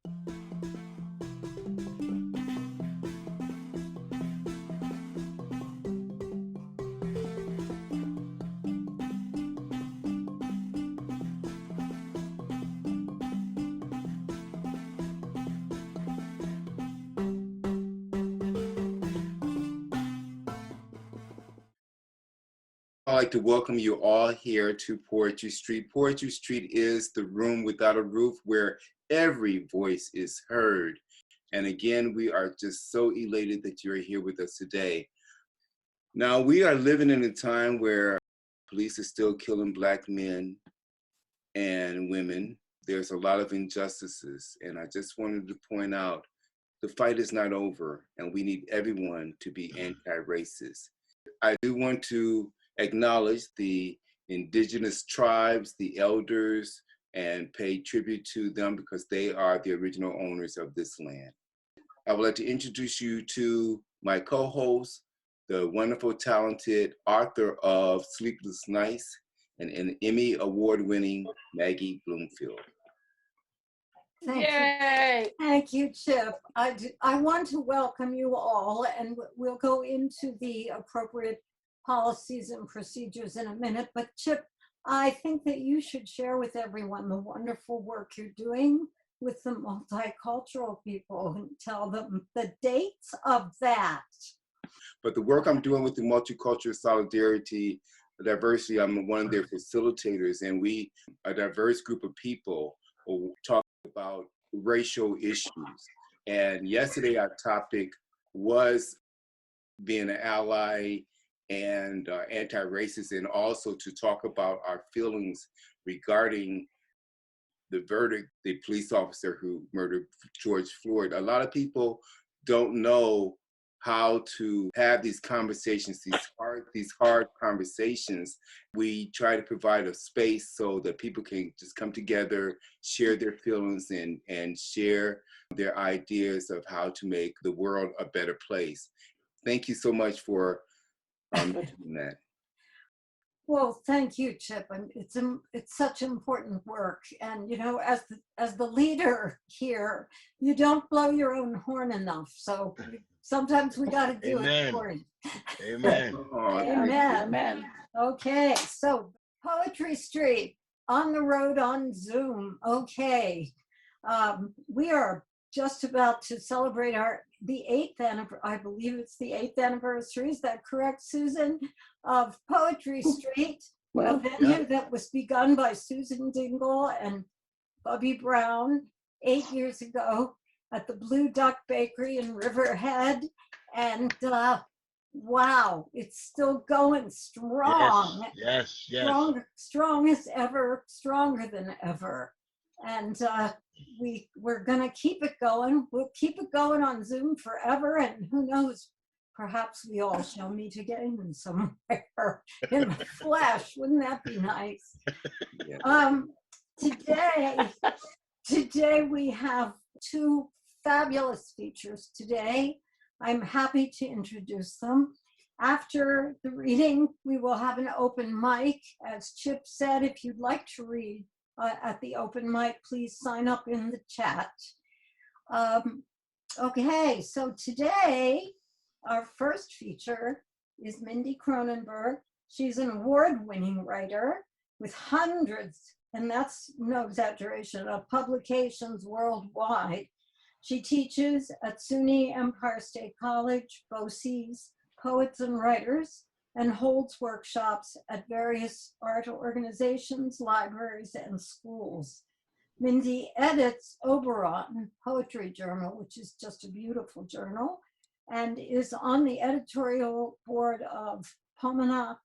I'd like to welcome you all here to Poetry Street. Poetry Street is the room without a roof where every voice is heard. And again, we are just so elated that you're here with us today. Now, we are living in a time where police are still killing Black men and women. There's a lot of injustices. And I just wanted to point out, the fight is not over, and we need everyone to be anti-racist. I do want to acknowledge the indigenous tribes, the elders, and pay tribute to them because they are the original owners of this land. I would like to introduce you to my co-host, the wonderful, talented author of Sleepless Nights and an Emmy award-winning Maggie Bloomfield. Thank you. Thank you, Chip. I want to welcome you all, and we'll go into the appropriate policies and procedures in a minute. But Chip, I think that you should share with everyone the wonderful work you're doing with the multicultural people and tell them the dates of that. But the work I'm doing with the Multicultural Solidarity Diversity, I'm one of their facilitators, and we, a diverse group of people, will talk about racial issues. And yesterday our topic was being an ally and anti-racist, and also to talk about our feelings regarding the verdict, the police officer who murdered George Floyd. A lot of people don't know how to have these conversations, these hard conversations. We try to provide a space so that people can just come together, share their feelings, and share their ideas of how to make the world a better place. Thank you so much for doing that. Well, thank you, Chip. And it's such important work. And you know, as the leader here, you don't blow your own horn enough. So sometimes we got to do it for you. Amen. Amen. Amen. Okay, so Poetry Street on the road on Zoom. Okay, we are just about to celebrate the 8th anniversary. I believe it's the 8th anniversary. Is that correct, Susan? Of Poetry Street, a venue that was begun by Susan Dingle and Bubby Brown 8 years ago at the Blue Duck Bakery in Riverhead. And wow, it's still going strong. Yes. Strong as ever, stronger than ever. And we're gonna keep it going. We'll keep it going on Zoom forever, and who knows, perhaps we all shall meet again somewhere in the flesh. Wouldn't that be nice? Today we have two fabulous features today. I'm happy to introduce them. After the reading, we will have an open mic. As Chip said, if you'd like to read at the open mic, please sign up in the chat. Okay, so today, our first feature is Mindy Kronenberg. She's an award-winning writer with hundreds, and that's no exaggeration, of publications worldwide. She teaches at SUNY Empire State College, BOCES, Poets and Writers, and holds workshops at various art organizations, libraries, and schools. Mindy edits Oberon Poetry Journal, which is just a beautiful journal, and is on the editorial board of Pomanac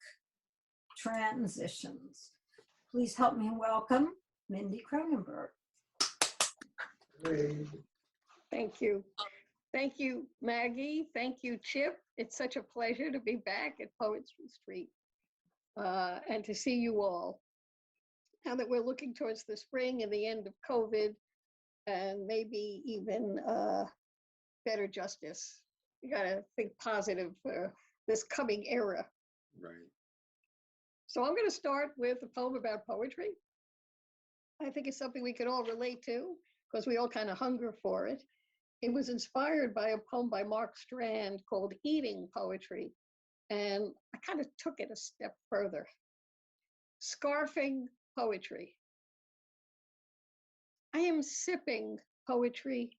Transitions. Please help me welcome Mindy Kronenberg. Thank you. Thank you, Maggie. Thank you, Chip. It's such a pleasure to be back at Poetry Street and to see you all. Now that we're looking towards the spring and the end of COVID and maybe even better justice, we gotta think positive for this coming era. Right. So I'm gonna start with a poem about poetry. I think it's something we could all relate to. because we all kind of hunger for it. It was inspired by a poem by Mark Strand called Eating Poetry. And I kind of took it a step further. Scarfing poetry. I am sipping poetry,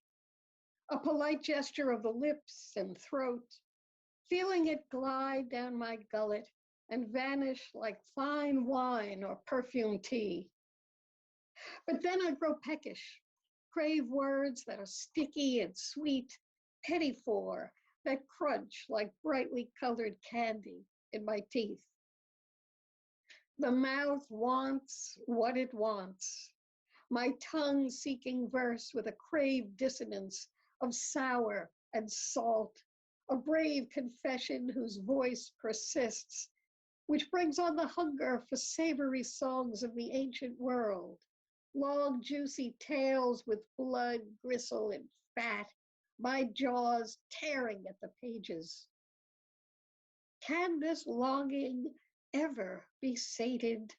a polite gesture of the lips and throat, feeling it glide down my gullet and vanish like fine wine or perfumed tea. But then I grow peckish, crave words that are sticky and sweet, petty for, that crunch like brightly colored candy in my teeth. The mouth wants what it wants, my tongue seeking verse with a craved dissonance of sour and salt, a brave confession whose voice persists, which brings on the hunger for savory songs of the ancient world, long juicy tales with blood, gristle, and fat, my jaws tearing at the pages. Can this longing ever be sated?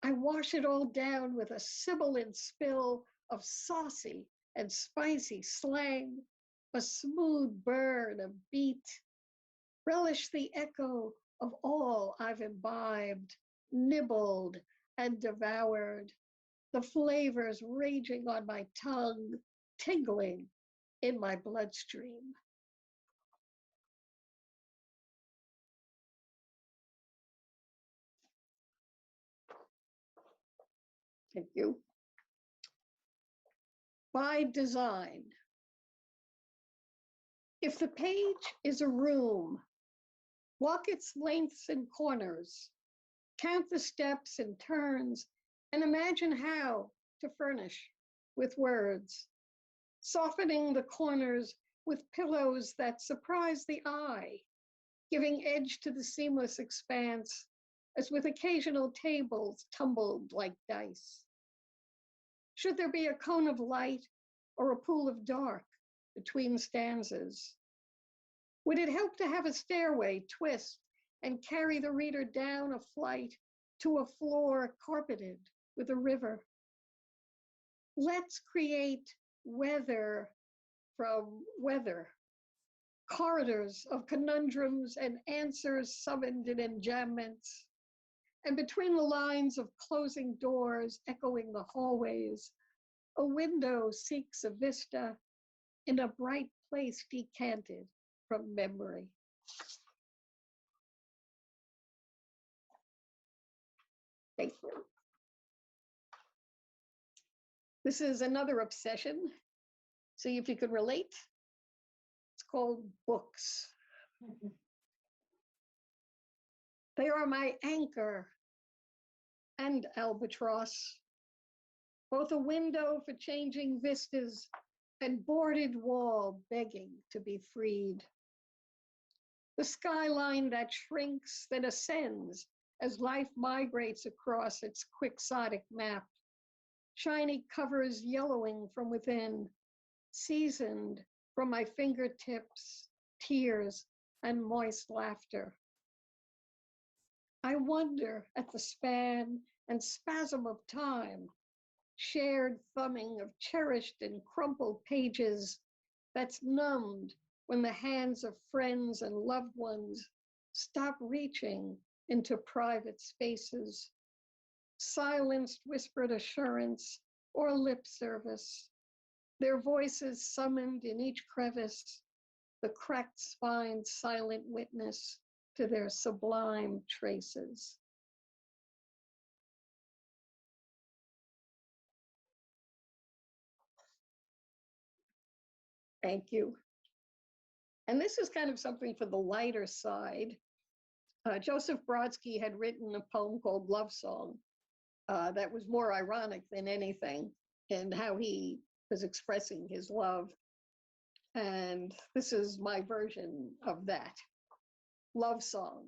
I wash it all down with a sibilant spill of saucy and spicy slang, a smooth burn of beat. Relish the echo of all I've imbibed, nibbled, and devoured, the flavors raging on my tongue, tingling in my bloodstream. Thank you. By design. If the page is a room, walk its lengths and corners, count the steps and turns, and imagine how to furnish with words, softening the corners with pillows that surprise the eye, giving edge to the seamless expanse, as with occasional tables tumbled like dice. Should there be a cone of light or a pool of dark between stanzas? Would it help to have a stairway twist and carry the reader down a flight to a floor carpeted with a river? Let's create weather from weather, corridors of conundrums and answers summoned in enjambments, and between the lines of closing doors echoing the hallways, a window seeks a vista in a bright place decanted from memory. Thank you. This is another obsession. See if you can relate. It's called books. They are my anchor and albatross, both a window for changing vistas and boarded wall begging to be freed. The skyline that shrinks, then ascends as life migrates across its quixotic map. Shiny covers yellowing from within, seasoned from my fingertips, tears, and moist laughter. I wonder at the span and spasm of time, shared thumbing of cherished and crumpled pages that's numbed when the hands of friends and loved ones stop reaching into private spaces. Silenced whispered assurance or lip service, their voices summoned in each crevice, the cracked spine's silent witness to their sublime traces. Thank you. And this is kind of something for the lighter side. Joseph Brodsky had written a poem called Love Song that was more ironic than anything in how he was expressing his love. And this is my version of that. Love Song.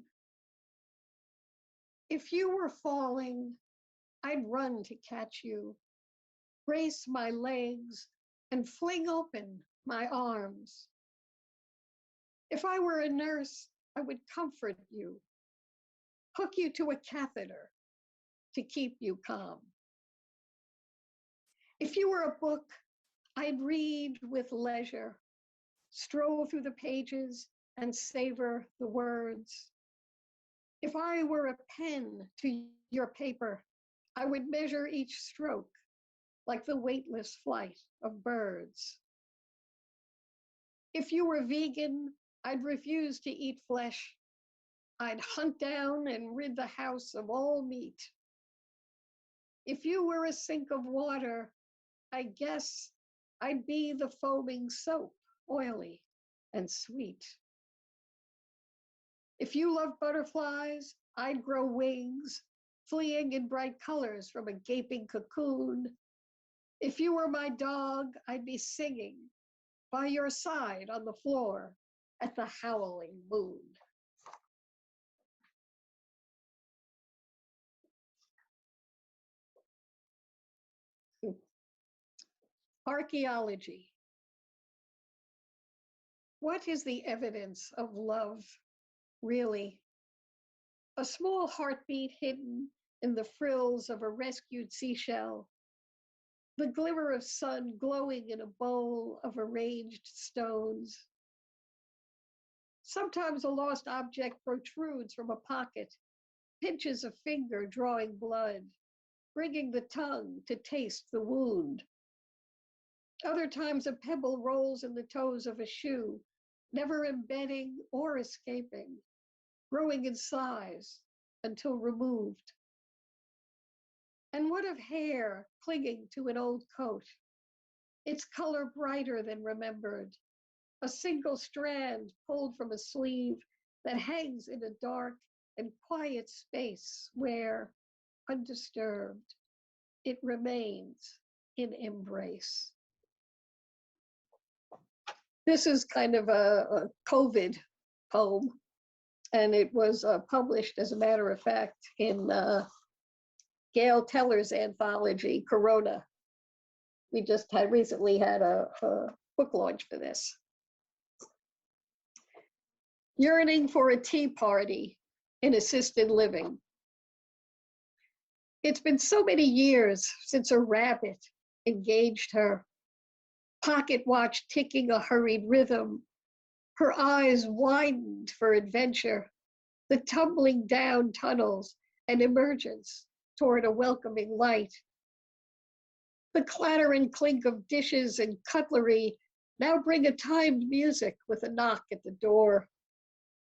If you were falling, I'd run to catch you, brace my legs, and fling open my arms. If I were a nurse, I would comfort you, hook you to a catheter to keep you calm. If you were a book, I'd read with leisure, stroll through the pages and savor the words. If I were a pen to your paper, I would measure each stroke like the weightless flight of birds. If you were vegan, I'd refuse to eat flesh. I'd hunt down and rid the house of all meat. If you were a sink of water, I guess I'd be the foaming soap, oily and sweet. If you love butterflies, I'd grow wings, fleeing in bright colors from a gaping cocoon. If you were my dog, I'd be singing by your side on the floor at the howling moon. Archaeology. What is the evidence of love, really? A small heartbeat hidden in the frills of a rescued seashell, the glimmer of sun glowing in a bowl of arranged stones. Sometimes a lost object protrudes from a pocket, pinches a finger drawing blood, bringing the tongue to taste the wound. Other times a pebble rolls in the toes of a shoe, never embedding or escaping, growing in size until removed. And what of hair clinging to an old coat, its color brighter than remembered, a single strand pulled from a sleeve that hangs in a dark and quiet space where, undisturbed, it remains in embrace. This is kind of a COVID poem, and it was published, as a matter of fact, in Gail Teller's anthology, Corona. We just recently had a book launch for this. Yearning for a tea party in assisted living. It's been so many years since a rabbit engaged her, pocket watch ticking a hurried rhythm, her eyes widened for adventure, the tumbling down tunnels and emergence toward a welcoming light. The clatter and clink of dishes and cutlery now bring a timed music with a knock at the door.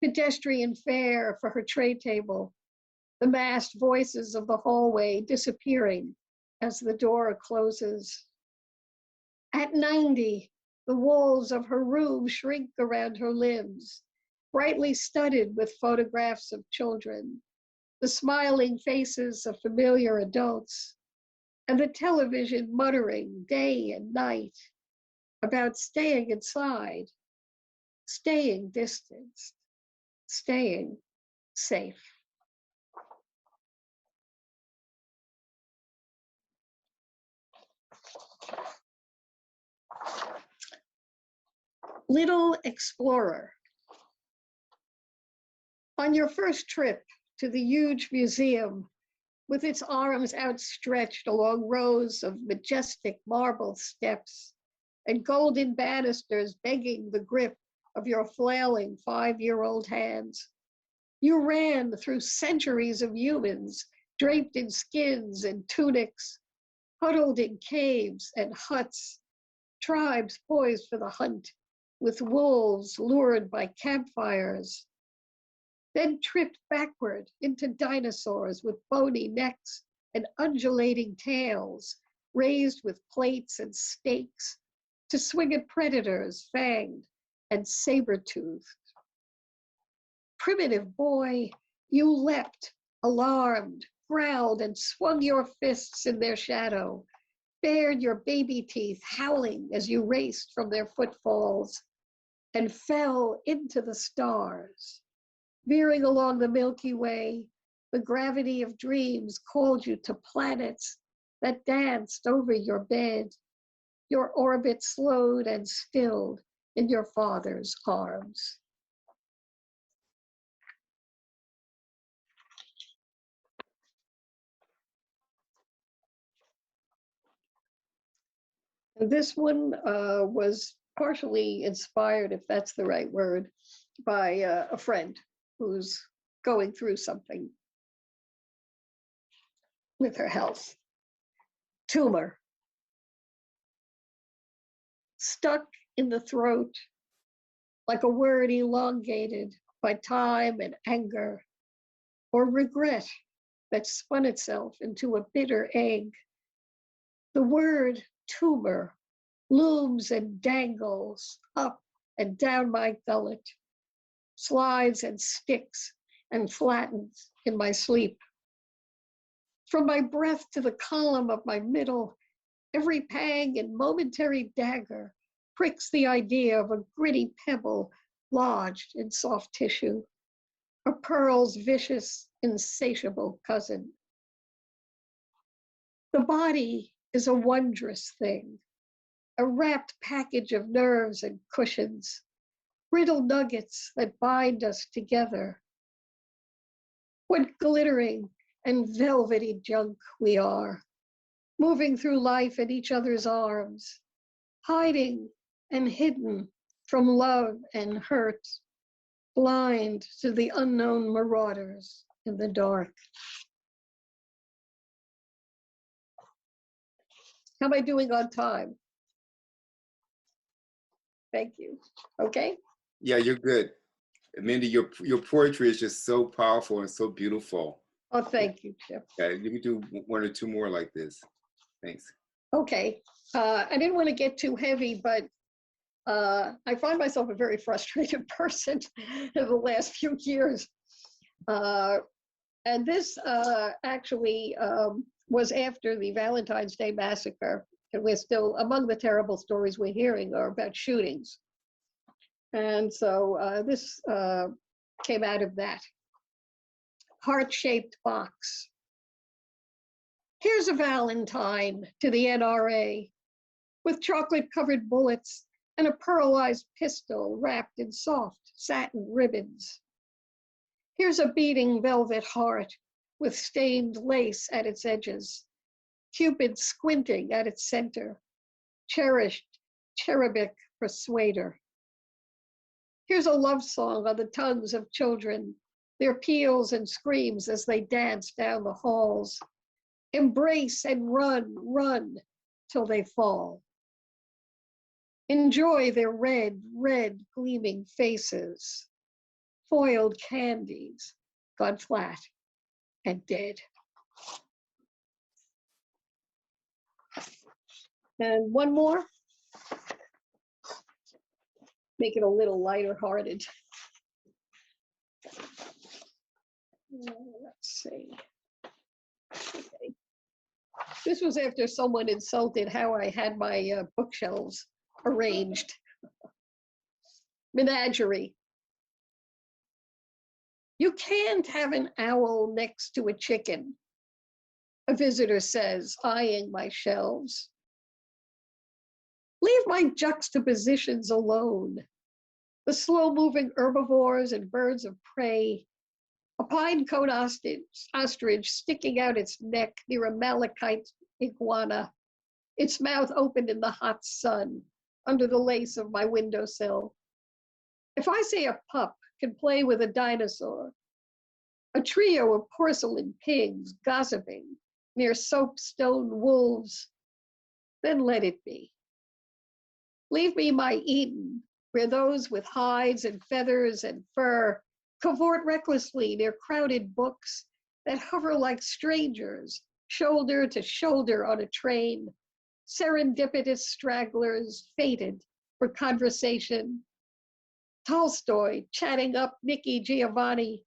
Pedestrian fare for her tray table, the massed voices of the hallway disappearing as the door closes. At 90, the walls of her room shrink around her limbs, brightly studded with photographs of children, the smiling faces of familiar adults, and the television muttering day and night about staying inside, staying distanced, staying safe. Little Explorer. On your first trip to the huge museum, with its arms outstretched along rows of majestic marble steps and golden banisters begging the grip of your flailing 5-year-old hands, you ran through centuries of humans draped in skins and tunics, huddled in caves and huts, tribes poised for the hunt, with wolves lured by campfires, then tripped backward into dinosaurs with bony necks and undulating tails, raised with plates and stakes, to swing at predators fanged and saber-toothed. Primitive boy, you leapt, alarmed, growled, and swung your fists in their shadow, bared your baby teeth, howling as you raced from their footfalls, and fell into the stars. Veering along the Milky Way, the gravity of dreams called you to planets that danced over your bed. Your orbit slowed and stilled in your father's arms. This one was partially inspired, if that's the right word, by a friend who's going through something with her health. Tumor. Stuck in the throat, like a word elongated by time and anger, or regret that spun itself into a bitter egg. The word tumor looms and dangles up and down my gullet, slides and sticks and flattens in my sleep. From my breath to the column of my middle, every pang and momentary dagger pricks the idea of a gritty pebble lodged in soft tissue, a pearl's vicious, insatiable cousin. The body is a wondrous thing, a wrapped package of nerves and cushions, brittle nuggets that bind us together. What glittering and velvety junk we are, moving through life in each other's arms, hiding and hidden from love and hurt, blind to the unknown marauders in the dark. How am I doing on time? Thank you. Okay. Yeah, you're good. Mindy, your poetry is just so powerful and so beautiful. Oh, thank you, Chip. Yeah, you can do one or two more like this. Thanks. Okay. I didn't want to get too heavy, but I find myself a very frustrated person in the last few years. And this actually was after the Valentine's Day massacre. And we're still, among the terrible stories we're hearing are about shootings. And so this came out of that. Heart-shaped box. Here's a Valentine to the NRA with chocolate-covered bullets and a pearlized pistol wrapped in soft satin ribbons. Here's a beating velvet heart with stained lace at its edges, Cupid squinting at its center, cherished cherubic persuader. Here's a love song on the tongues of children, their peals and screams as they dance down the halls. Embrace and run, run till they fall. Enjoy their red, red gleaming faces. Foiled candies gone flat and dead. And one more. Make it a little lighter hearted. Let's see. Okay. This was after someone insulted how I had my bookshelves arranged. Menagerie. You can't have an owl next to a chicken, a visitor says, eyeing my shelves. Leave my juxtapositions alone. The slow-moving herbivores and birds of prey, a pine-cone ostrich sticking out its neck near a malachite iguana, its mouth open in the hot sun under the lace of my windowsill. If I say a pup can play with a dinosaur, a trio of porcelain pigs gossiping near soapstone wolves, then let it be. Leave me my Eden, where those with hides and feathers and fur cavort recklessly near crowded books that hover like strangers, shoulder to shoulder on a train, serendipitous stragglers fated for conversation. Tolstoy chatting up Nikki Giovanni,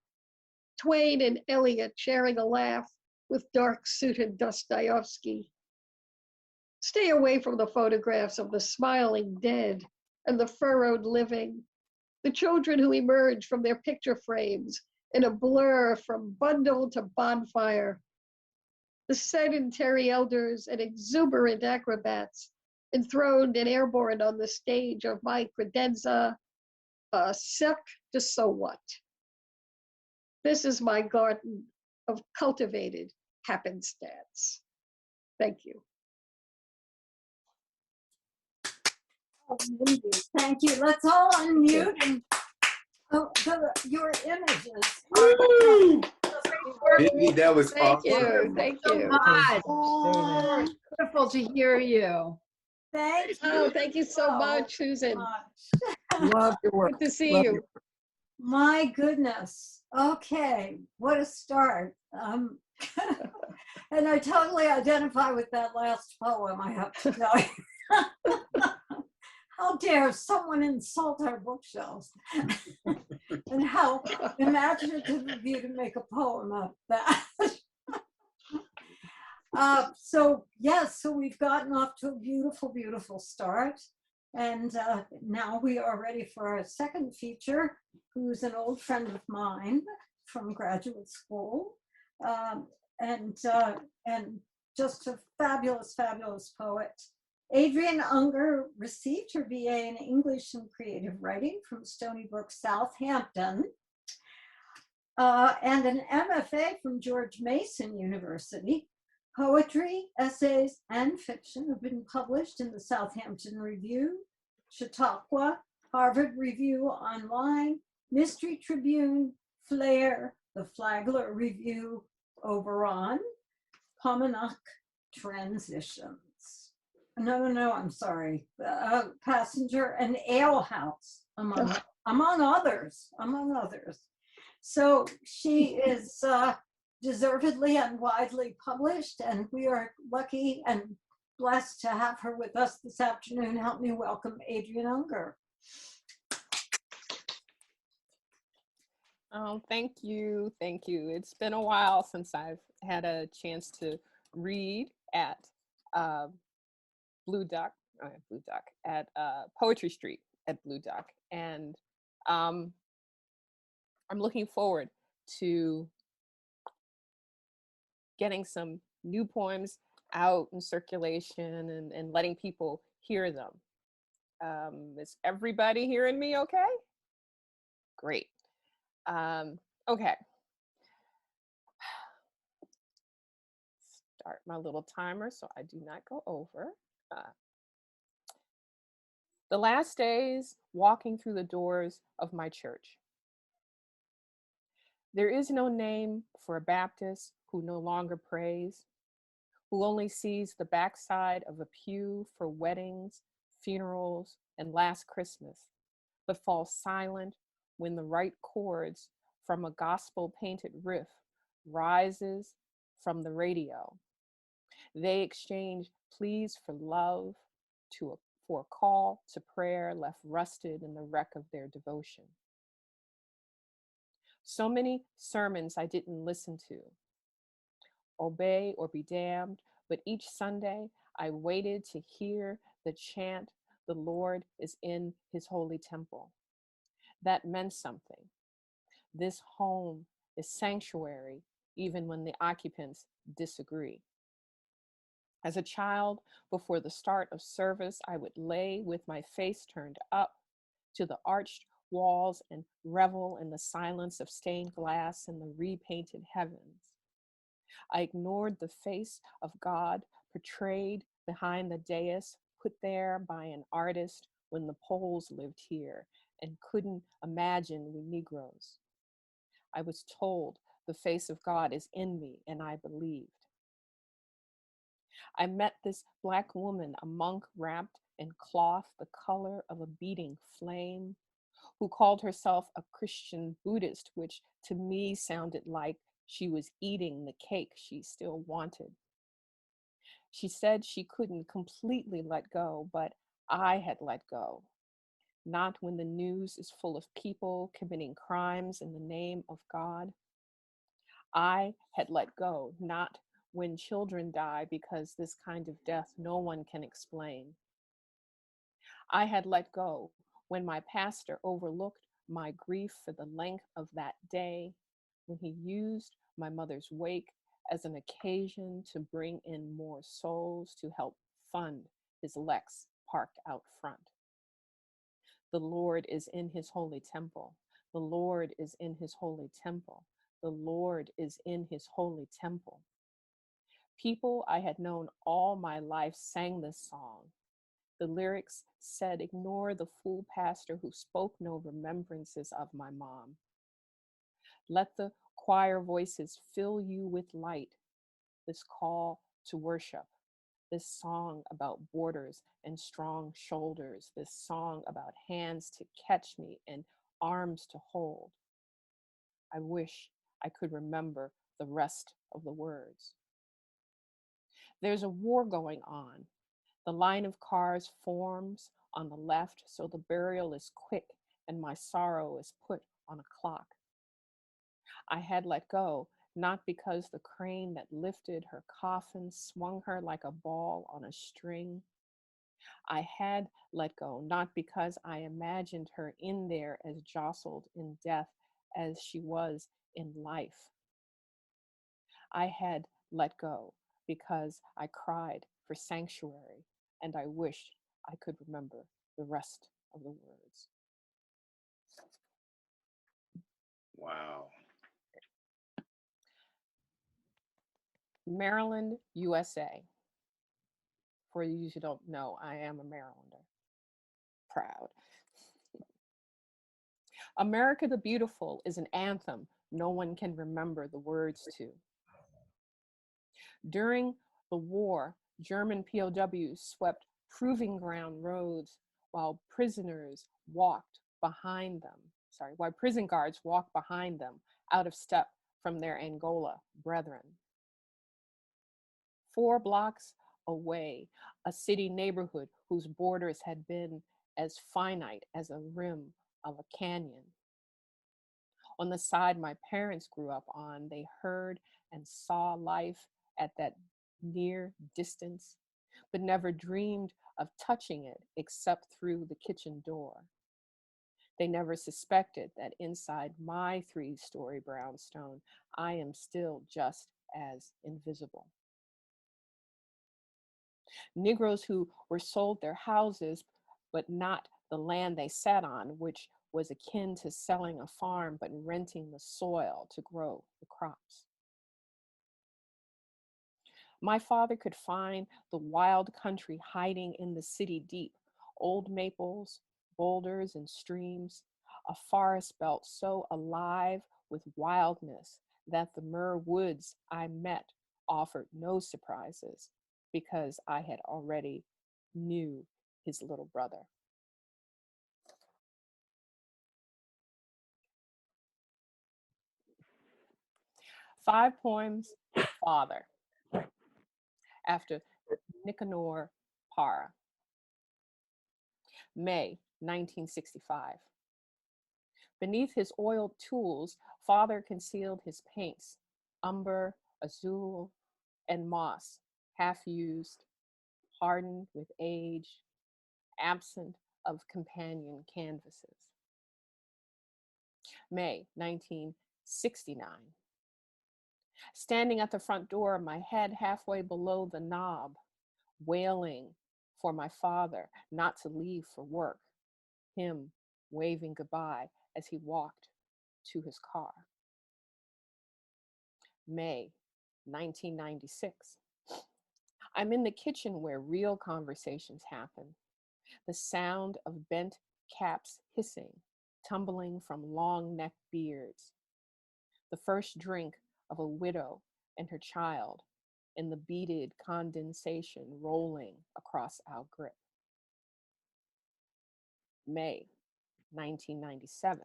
Twain and Eliot sharing a laugh with dark-suited Dostoevsky. Stay away from the photographs of the smiling dead and the furrowed living, the children who emerge from their picture frames in a blur from bundle to bonfire, the sedentary elders and exuberant acrobats enthroned and airborne on the stage of my credenza, Cirque de So What. This is my garden of cultivated happenstance. Thank you. Oh, Mindy, thank you. Let's all unmute and your images. Woo! Mindy, that was Thank awesome. you. Thank So you. much. Oh, Wonderful to hear you. thank you. Oh, thank you so much, Susan. much. Love your work. Good to see Love you. your- My goodness. Okay, what a start. And I totally identify with that last poem, I have to tell you. How dare someone insult our bookshelves? And how imaginative of you to make a poem of that. So yes, so we've gotten off to a beautiful, beautiful start. And now we are ready for our second feature, who's an old friend of mine from graduate school. And just a fabulous, fabulous poet. Adrienne Unger received her BA in English and Creative Writing from Stony Brook, Southampton, and an MFA from George Mason University. Poetry, essays, and fiction have been published in the Southampton Review, Chautauqua, Harvard Review Online, Mystery Tribune, Flair, the Flagler Review, Oberon, Pomona Transitions. No, I'm sorry. Passenger and Ale House, among others. So she is deservedly and widely published, and we are lucky and blessed to have her with us this afternoon. Help me welcome Adrienne Unger. Oh, thank you. Thank you. It's been a while since I've had a chance to read at at Poetry Street at Blue Duck. And I'm looking forward to getting some new poems out in circulation and letting people hear them. Is everybody hearing me okay? Great. Okay. Start my little timer so I do not go over. The last days walking through the doors of my church. There is no name for a Baptist who no longer prays, who only sees the backside of a pew for weddings, funerals, and last Christmas, but falls silent when the right chords from a gospel-painted riff rises from the radio. They exchange pleas for love for a call to prayer left rusted in the wreck of their devotion. So many sermons I didn't listen to. Obey or be damned, but each Sunday I waited to hear the chant, "The Lord is in his holy temple." That meant something. This home is sanctuary, even when the occupants disagree. As a child, before the start of service, I would lay with my face turned up to the arched walls and revel in the silence of stained glass and the repainted heavens. I ignored the face of God portrayed behind the dais, put there by an artist when the Poles lived here, and couldn't imagine we Negroes. I was told the face of God is in me, and I believed. I met this Black woman, a monk wrapped in cloth the color of a beating flame, who called herself a Christian Buddhist, which to me sounded like she was eating the cake she still wanted. She said she couldn't completely let go, but I had let go. Not when the news is full of people committing crimes in the name of God. I had let go, not when children die, because this kind of death no one can explain. I had let go when my pastor overlooked my grief for the length of that day, when he used my mother's wake as an occasion to bring in more souls to help fund his Lex parked out front. The Lord is in his holy temple. The Lord is in his holy temple. The Lord is in his holy temple. People I had known all my life sang this song. The lyrics said, ignore the fool pastor who spoke no remembrances of my mom. Let the choir voices fill you with light, this call to worship, this song about borders and strong shoulders, this song about hands to catch me and arms to hold. I wish I could remember the rest of the words. There's a war going on. The line of cars forms on the left, so the burial is quick and my sorrow is put on a clock. I had let go, not because the crane that lifted her coffin swung her like a ball on a string. I had let go, not because I imagined her in there as jostled in death as she was in life. I had let go because I cried for sanctuary and I wished I could remember the rest of the words. Wow. Maryland, USA. For you who don't know, I am a Marylander. Proud. America the Beautiful is an anthem no one can remember the words to. During the war, German POWs swept proving ground roads while prisoners walked behind them. While prison guards walked behind them, out of step from their Angola brethren. 4 blocks away, a city neighborhood whose borders had been as finite as a rim of a canyon. On the side my parents grew up on, they heard and saw life at that near distance, but never dreamed of touching it except through the kitchen door. They never suspected that inside my 3-story brownstone, I am still just as invisible. Negroes who were sold their houses, but not the land they sat on, which was akin to selling a farm but renting the soil to grow the crops. My father could find the wild country hiding in the city deep, old maples, boulders, and streams, a forest belt so alive with wildness that the Myrrh woods I met offered no surprises because I had already knew his little brother. Five poems, Father, after Nicanor Parra. May 1965. Beneath his oiled tools, Father concealed his paints, umber, azul, and moss, half-used, hardened with age, absent of companion canvases. May 1969. Standing at the front door, my head halfway below the knob, wailing for my father not to leave for work, him waving goodbye as he walked to his car. May 1996. I'm in the kitchen where real conversations happen. The sound of bent caps hissing, tumbling from long neck beards. The first drink of a widow and her child in the beaded condensation rolling across our grip. May 1997.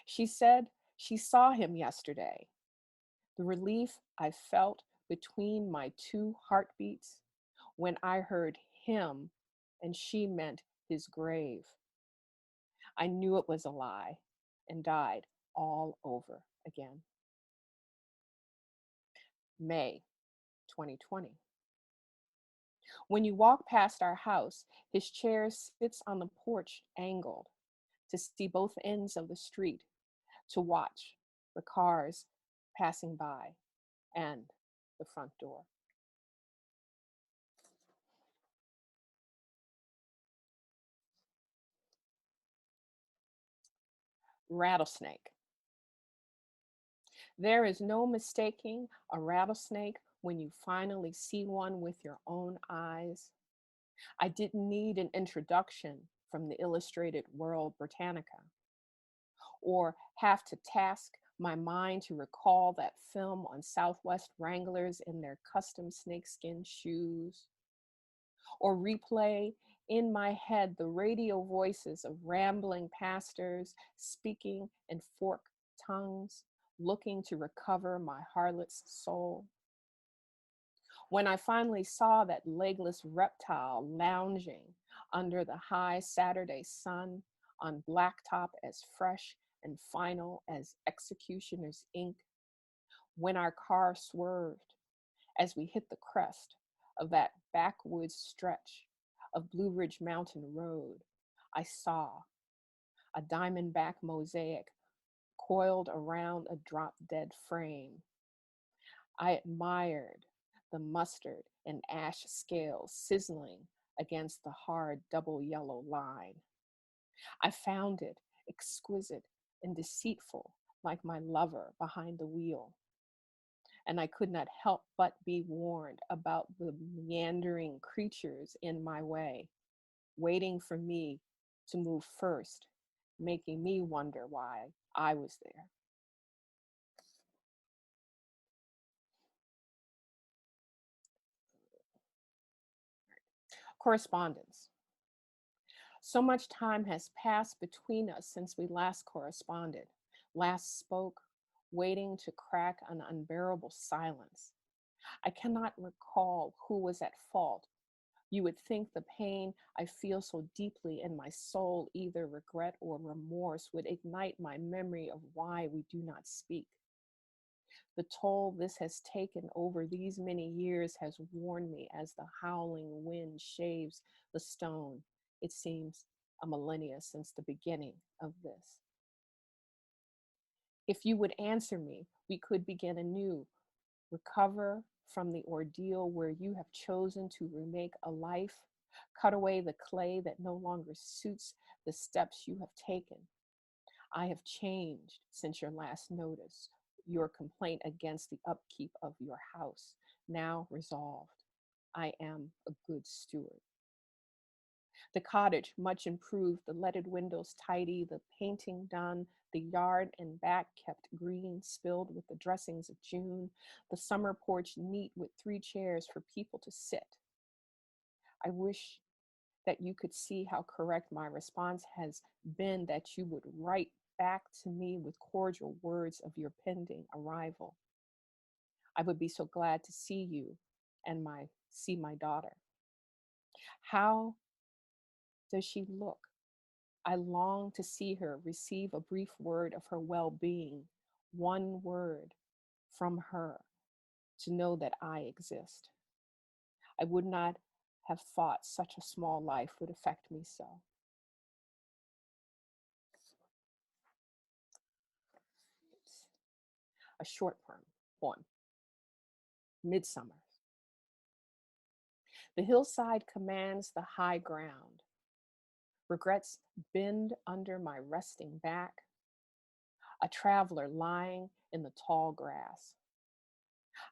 She said she saw him yesterday. The relief I felt between my 2 heartbeats when I heard him and she meant his grave. I knew it was a lie and died all over again. May 2020. When you walk past our house, his chair sits on the porch angled to see both ends of the street, to watch the cars passing by and the front door. Rattlesnake. There is no mistaking a rattlesnake when you finally see one with your own eyes. I didn't need an introduction from the Illustrated World Britannica, or have to task my mind to recall that film on Southwest Wranglers in their custom snakeskin shoes, or replay in my head the radio voices of rambling pastors speaking in forked tongues, looking to recover my harlot's soul. When I finally saw that legless reptile lounging under the high Saturday sun on blacktop as fresh and final as executioner's ink, when our car swerved as we hit the crest of that backwoods stretch of Blue Ridge Mountain Road, I saw a diamondback mosaic coiled around a drop-dead frame. I admired the mustard and ash scales sizzling against the hard double yellow line. I found it exquisite and deceitful, like my lover behind the wheel. And I could not help but be warned about the meandering creatures in my way, waiting for me to move first, making me wonder why I was there. Correspondence. So much time has passed between us since we last corresponded, last spoke, waiting to crack an unbearable silence. I cannot recall who was at fault. You would think the pain I feel so deeply in my soul, either regret or remorse, would ignite my memory of why we do not speak. The toll this has taken over these many years has worn me as the howling wind shaves the stone. It seems a millennia since the beginning of this. If you would answer me, we could begin anew, recover from the ordeal where you have chosen to remake a life, cut away the clay that no longer suits the steps you have taken. I have changed since your last notice, your complaint against the upkeep of your house, now resolved. I am a good steward. The cottage, much improved, the leaded windows tidy, the painting done, the yard and back kept green, spilled with the dressings of June, the summer porch neat with 3 chairs for people to sit. I wish that you could see how correct my response has been, that you would write back to me with cordial words of your pending arrival. I would be so glad to see you and see my daughter. How does she look? I long to see her, receive a brief word of her well-being, one word from her to know that I exist. I would not have thought such a small life would affect me so. A short poem, Midsummer. The hillside commands the high ground. Regrets bend under my resting back. A traveler lying in the tall grass.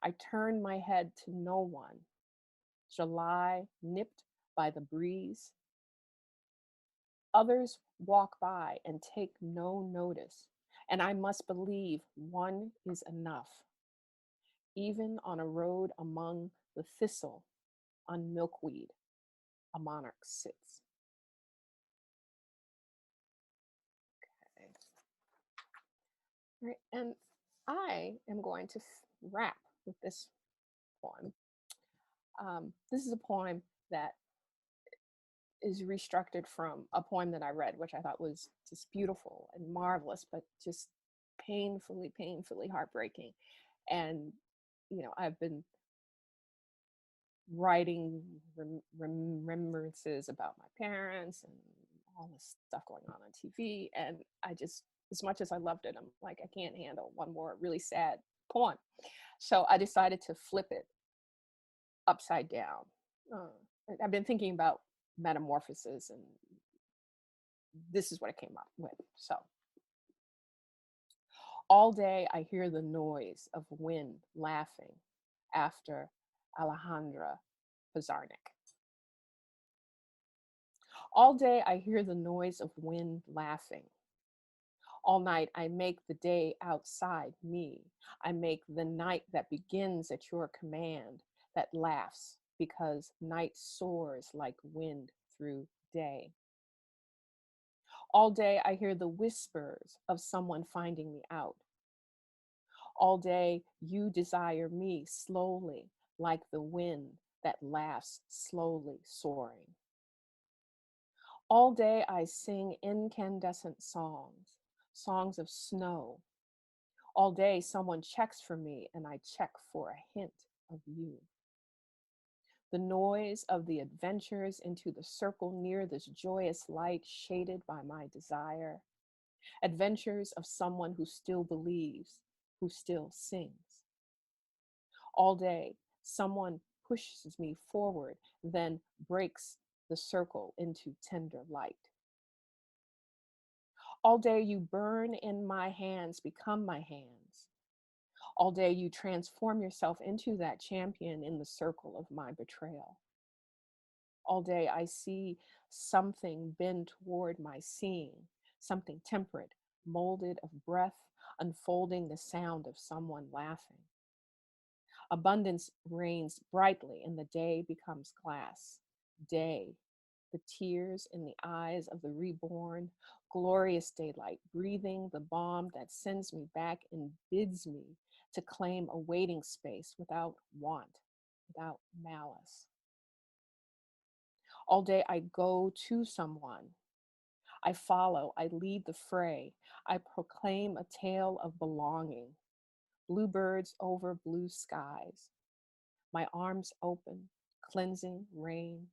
I turn my head to no one. July nipped by the breeze. Others walk by and take no notice, and I must believe one is enough. Even on a road among the thistle, on milkweed, a monarch sits. Okay. Right, and I am going to wrap with this poem. This is a poem that is restructured from a poem that I read, which I thought was just beautiful and marvelous, but just painfully, painfully heartbreaking. And, you know, I've been writing remembrances about my parents and all this stuff going on TV. And I just, as much as I loved it, I'm like, I can't handle one more really sad poem. So I decided to flip it upside down. I've been thinking about metamorphosis, and this is what I came up with. So, all day I hear the noise of wind laughing after Alejandra Pizarnik. All day I hear the noise of wind laughing. All night I make the day outside me. I make the night that begins at your command, that laughs because night soars like wind through day. All day I hear the whispers of someone finding me out. All day you desire me slowly, like the wind that laughs slowly soaring. All day I sing incandescent songs, songs of snow. All day someone checks for me and I check for a hint of you. The noise of the adventures into the circle near this joyous light shaded by my desire. Adventures of someone who still believes, who still sings. All day someone pushes me forward, then breaks the circle into tender light. All day you burn in my hands, become my hands. All day you transform yourself into that champion in the circle of my betrayal. All day I see something bend toward my seeing, something temperate, molded of breath, unfolding the sound of someone laughing. Abundance reigns brightly and the day becomes glass. Day, the tears in the eyes of the reborn, glorious daylight, breathing the balm that sends me back and bids me to claim a waiting space without want, without malice. All day I go to someone. I follow, I lead the fray. I proclaim a tale of belonging. Bluebirds over blue skies. My arms open, cleansing rain.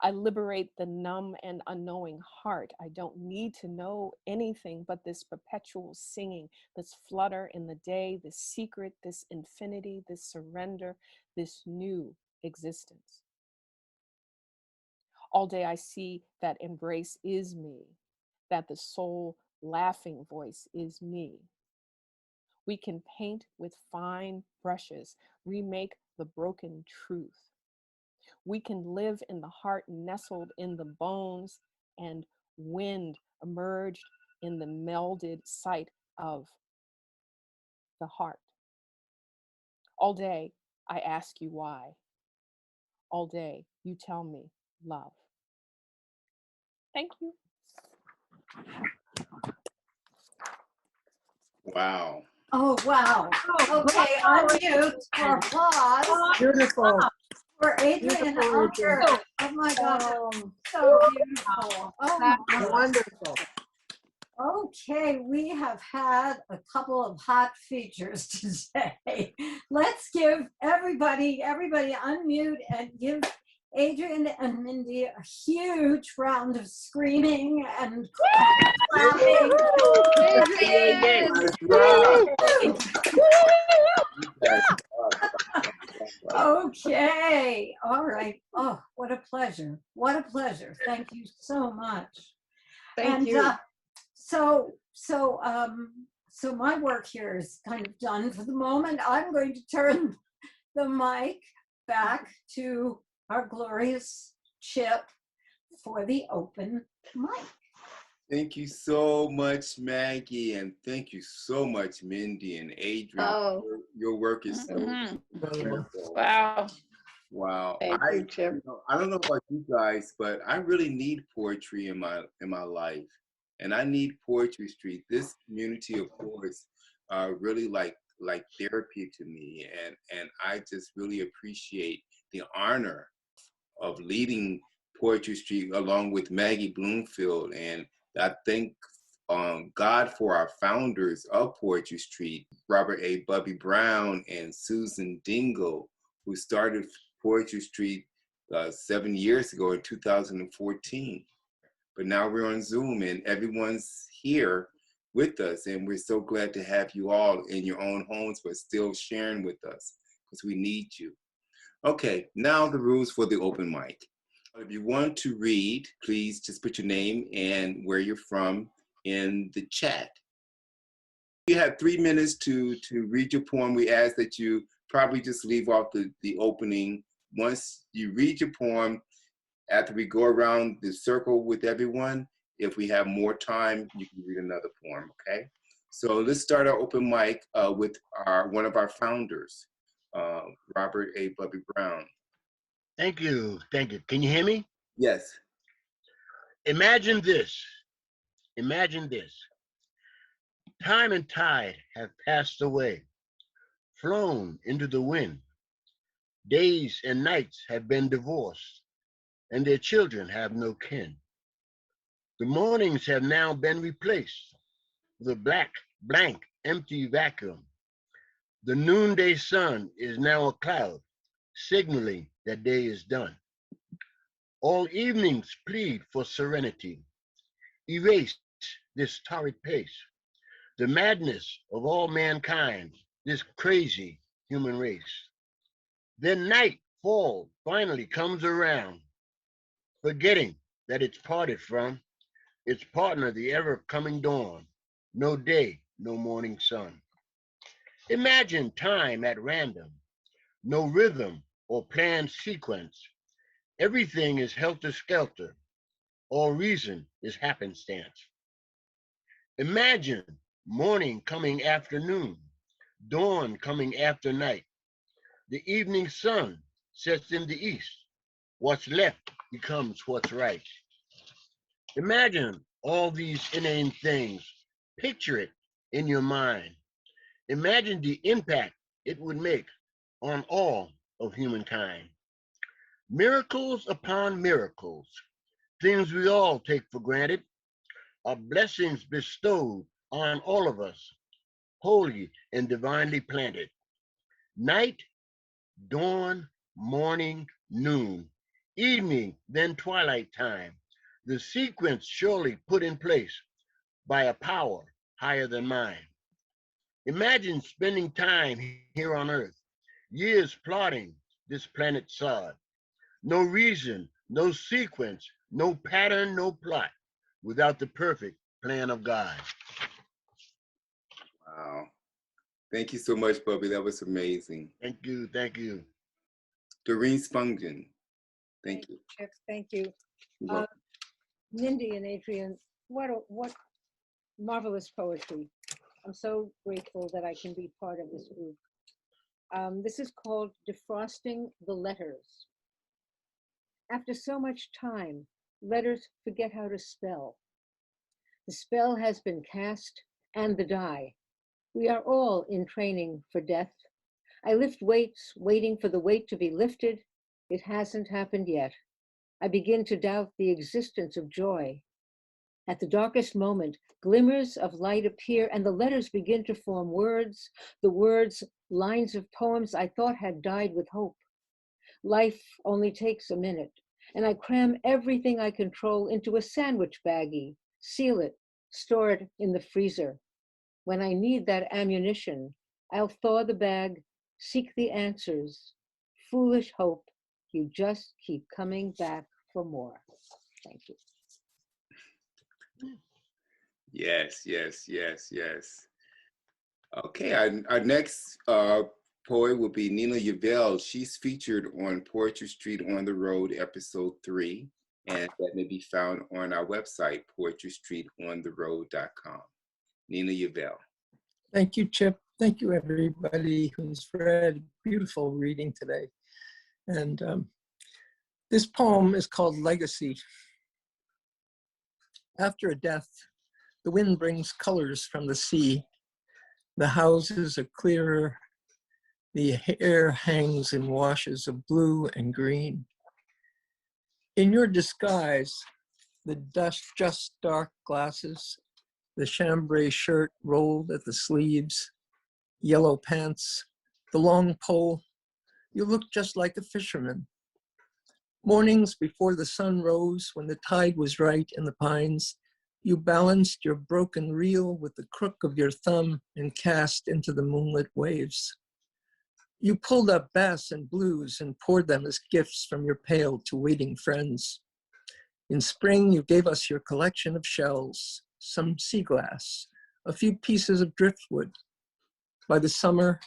I liberate the numb and unknowing heart. I don't need to know anything but this perpetual singing, this flutter in the day, this secret, this infinity, this surrender, this new existence. All day I see that embrace is me, that the soul laughing voice is me. We can paint with fine brushes, remake the broken truth. We can live in the heart nestled in the bones and wind emerged in the melded sight of the heart. All day I ask you why. All day you tell me love. Thank you. Wow. Oh, wow. Okay, unmute for applause Beautiful. for Adrienne Unger. Oh my God, so beautiful. Oh my God. Wonderful. Okay, we have had a couple of hot features today. Let's give everybody unmute and give Adrienne and Mindy a huge round of screaming and clapping. Adrienne! Okay, all right. Oh, what a pleasure. What a pleasure. Thank you so much. Thank you. So my work here is kind of done for the moment. I'm going to turn the mic back to our glorious Chip for the open mic. Thank you so much, Maggie, and thank you so much, Mindy and Adrienne. Oh. Your work is so wonderful. Wow. Wow. Thank you, Chip. I don't know about you guys, but I really need poetry in my life, and I need Poetry Street. This community of poets really like therapy to me, and I just really appreciate the honor of leading Poetry Street along with Maggie Bloomfield, and I thank God for our founders of Poetry Street, Robert A. Bubby Brown and Susan Dingle, who started Poetry Street 7 years ago in 2014. But now we're on Zoom and everyone's here with us, and we're so glad to have you all in your own homes, but still sharing with us because we need you. Okay, now the rules for the open mic. If you want to read, please just put your name and where you're from in the chat. You have 3 minutes to read your poem. We ask that you probably just leave off the opening. Once you read your poem, after we go around the circle with everyone, if we have more time, you can read another poem, okay? So let's start our open mic with one of our founders, Robert A. Bubby Brown. Thank you. Thank you. Can you hear me? Yes. Imagine this. Imagine this. Time and tide have passed away, flown into the wind. Days and nights have been divorced, and their children have no kin. The mornings have now been replaced with a black, blank, empty vacuum. The noonday sun is now a cloud, signaling that day is done. All evenings plead for serenity. Erase this torrid pace, the madness of all mankind, this crazy human race. Then nightfall finally comes around, forgetting that it's parted from its partner, the ever-coming dawn. No day, no morning sun. Imagine time at random, no rhythm or planned sequence. Everything is helter-skelter. All reason is happenstance. Imagine morning coming after noon, dawn coming after night. The evening sun sets in the east. What's left becomes what's right. Imagine all these inane things. Picture it in your mind. Imagine the impact it would make on all of humankind. Miracles upon miracles, things we all take for granted, are blessings bestowed on all of us, holy and divinely planted. Night, dawn, morning, noon, evening, then twilight time, the sequence surely put in place by a power higher than mine. Imagine spending time here on earth, years plotting this planet sod. No reason, no sequence, no pattern, no plot, without the perfect plan of God. Wow. Thank you so much, Bubby. That was amazing. Thank you, thank you. Doreen Spungen. Thank you. Chip, thank you. You're welcome. Mindy and Adrienne, what marvelous poetry. I'm so grateful that I can be part of this group. This is called Defrosting the Letters. After so much time, letters forget how to spell. The spell has been cast and the die. We are all in training for death. I lift weights, waiting for the weight to be lifted. It hasn't happened yet. I begin to doubt the existence of joy. At the darkest moment, glimmers of light appear and the letters begin to form words, the words, lines of poems I thought had died with hope. Life only takes a minute, and I cram everything I control into a sandwich baggie, seal it, store it in the freezer. When I need that ammunition, I'll thaw the bag, seek the answers. Foolish hope, you just keep coming back for more. Thank you. Yes, yes, yes, yes. Okay, our next poet will be Nina Yavelle. She's featured on Poetry Street on the Road, episode 3, and that may be found on our website, poetrystreetontheroad.com. Nina Yavelle. Thank you, Chip. Thank you, everybody who's read. Beautiful reading today. And this poem is called Legacy. After a death, the wind brings colors from the sea. The houses are clearer. The hair hangs in washes of blue and green. In your disguise, the dust just dark glasses, the chambray shirt rolled at the sleeves, yellow pants, the long pole, you look just like a fisherman. Mornings before the sun rose, when the tide was right in the pines, you balanced your broken reel with the crook of your thumb and cast into the moonlit waves. You pulled up bass and blues and poured them as gifts from your pail to waiting friends. In spring, you gave us your collection of shells, some sea glass, a few pieces of driftwood. By the summer,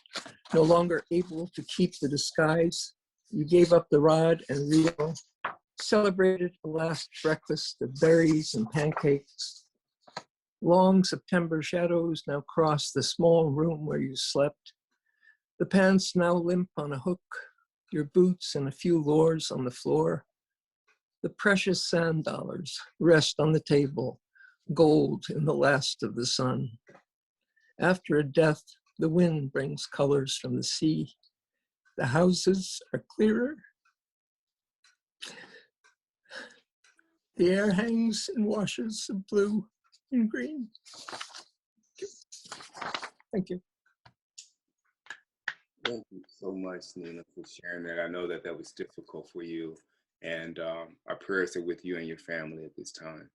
no longer able to keep the disguise, you gave up the rod and reel celebrated the last breakfast of berries and pancakes. Long September shadows now cross the small room where you slept. The pants now limp on a hook, your boots and a few lures on the floor. The precious sand dollars rest on the table, gold in the last of the sun. After a death, the wind brings colors from the sea. The houses are clearer. The air hangs in washes of blue and green. Thank you. Thank you so much, Nina, for sharing that. I know that that was difficult for you, and our prayers are with you and your family at this time.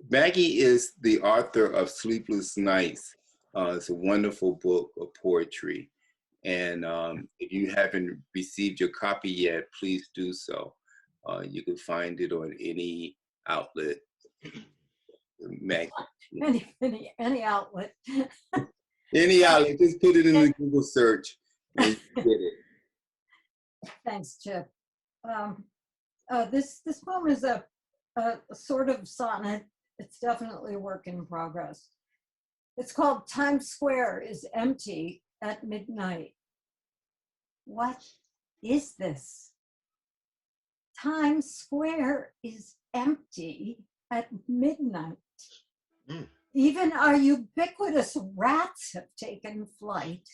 Maggie is the author of Sleepless Nights. It's a wonderful book of poetry. And if you haven't received your copy yet, please do so. You can find it on any outlet. Maggie. Any outlet. Any outlet, just put it in the Google search and you get it. Thanks, Chip. This poem is a sort of sonnet. It's definitely a work in progress. It's called Times Square is Empty at Midnight. What is this? Times Square is empty at midnight. Even our ubiquitous rats have taken flight.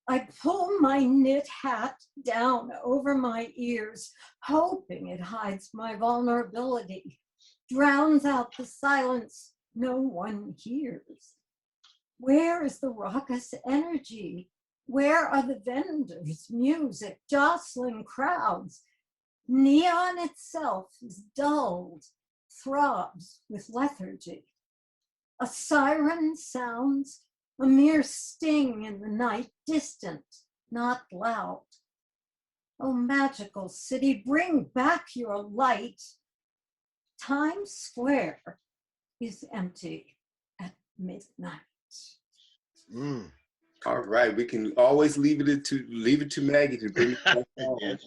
I pull my knit hat down over my ears, hoping it hides my vulnerability, drowns out the silence no one hears. Where is the raucous energy? Where are the vendors, music, jostling crowds? Neon itself is dulled, throbs with lethargy. A siren sounds, a mere sting in the night, distant, not loud. Oh, magical city, bring back your light. Times Square is empty at midnight. All right, we can always leave it to Maggie to bring it back home.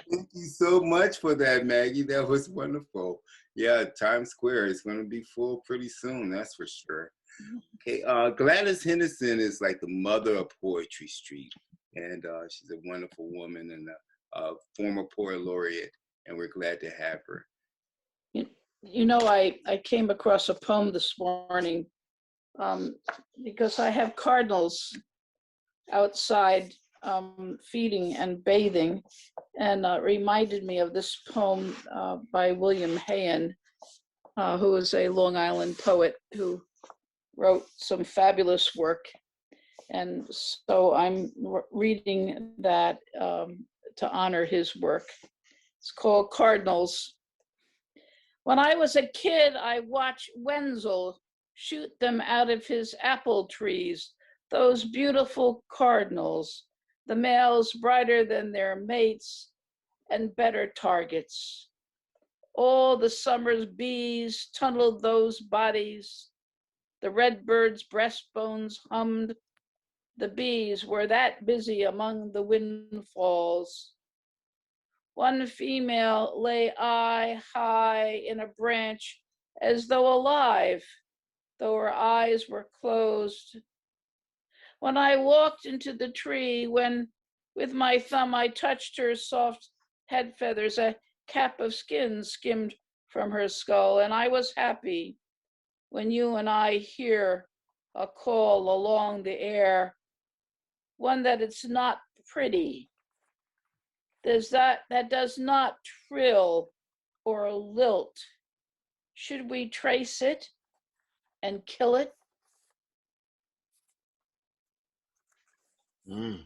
Thank you so much for that, Maggie. That was wonderful. Yeah, Times Square is going to be full pretty soon, that's for sure. Okay, Gladys Henderson is like the mother of Poetry Street, and she's a wonderful woman and a former poet laureate, and we're glad to have her. You know, I came across a poem this morning because I have cardinals outside feeding and bathing, and reminded me of this poem by William Hayen, who is a Long Island poet who wrote some fabulous work. And so I'm reading that to honor his work. It's called Cardinals. When I was a kid, I watched Wenzel shoot them out of his apple trees, those beautiful cardinals, the males brighter than their mates and better targets. All the summer's bees tunneled those bodies. The redbird's breastbones hummed. The bees were that busy among the windfalls. One female lay eye high in a branch as though alive, though her eyes were closed. When I walked into the tree, when with my thumb I touched her soft head feathers, a cap of skin skimmed from her skull, and I was happy. When you and I hear a call along the air, one that it's not pretty, that does not trill or lilt. Should we trace it and kill it? Wow.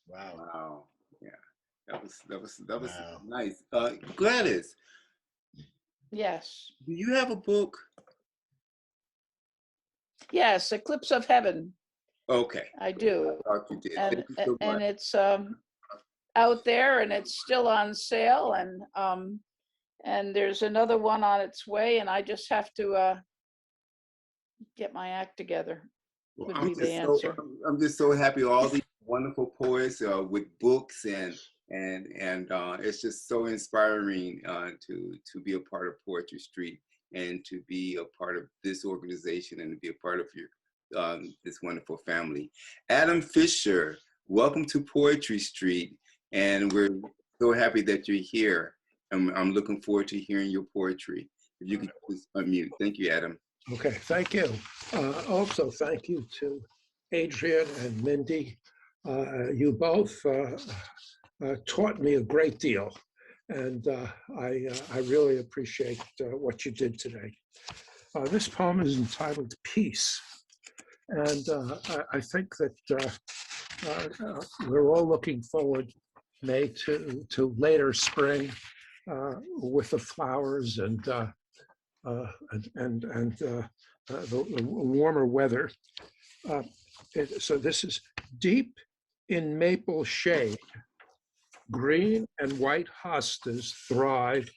Wow. Yeah, that was Wow. nice. Gladys, Yes. do you have a book? Yes, Eclipse of Heaven. Okay. I do. I thought you did. And, Thank you so much. and it's out there and it's still on sale, and there's another one on its way, and I just have to get my act together. Well, Would be the answer. I'm just so happy all these wonderful poets with books, and it's just so inspiring to be a part of Poetry Street and to be a part of this organization and to be a part of your this wonderful family. Adam Fisher, welcome to Poetry Street, and we're so happy that you're here. I'm looking forward to hearing your poetry. If you could please unmute. Thank you, Adam. Okay, thank you. Also, thank you to Adrienne and Mindy. You both taught me a great deal, and I really appreciate what you did today. This poem is entitled Peace, and I think that we're all looking forward, May, to later spring with the flowers and the warmer weather. So this is deep in maple shade. Green and white hostas thrive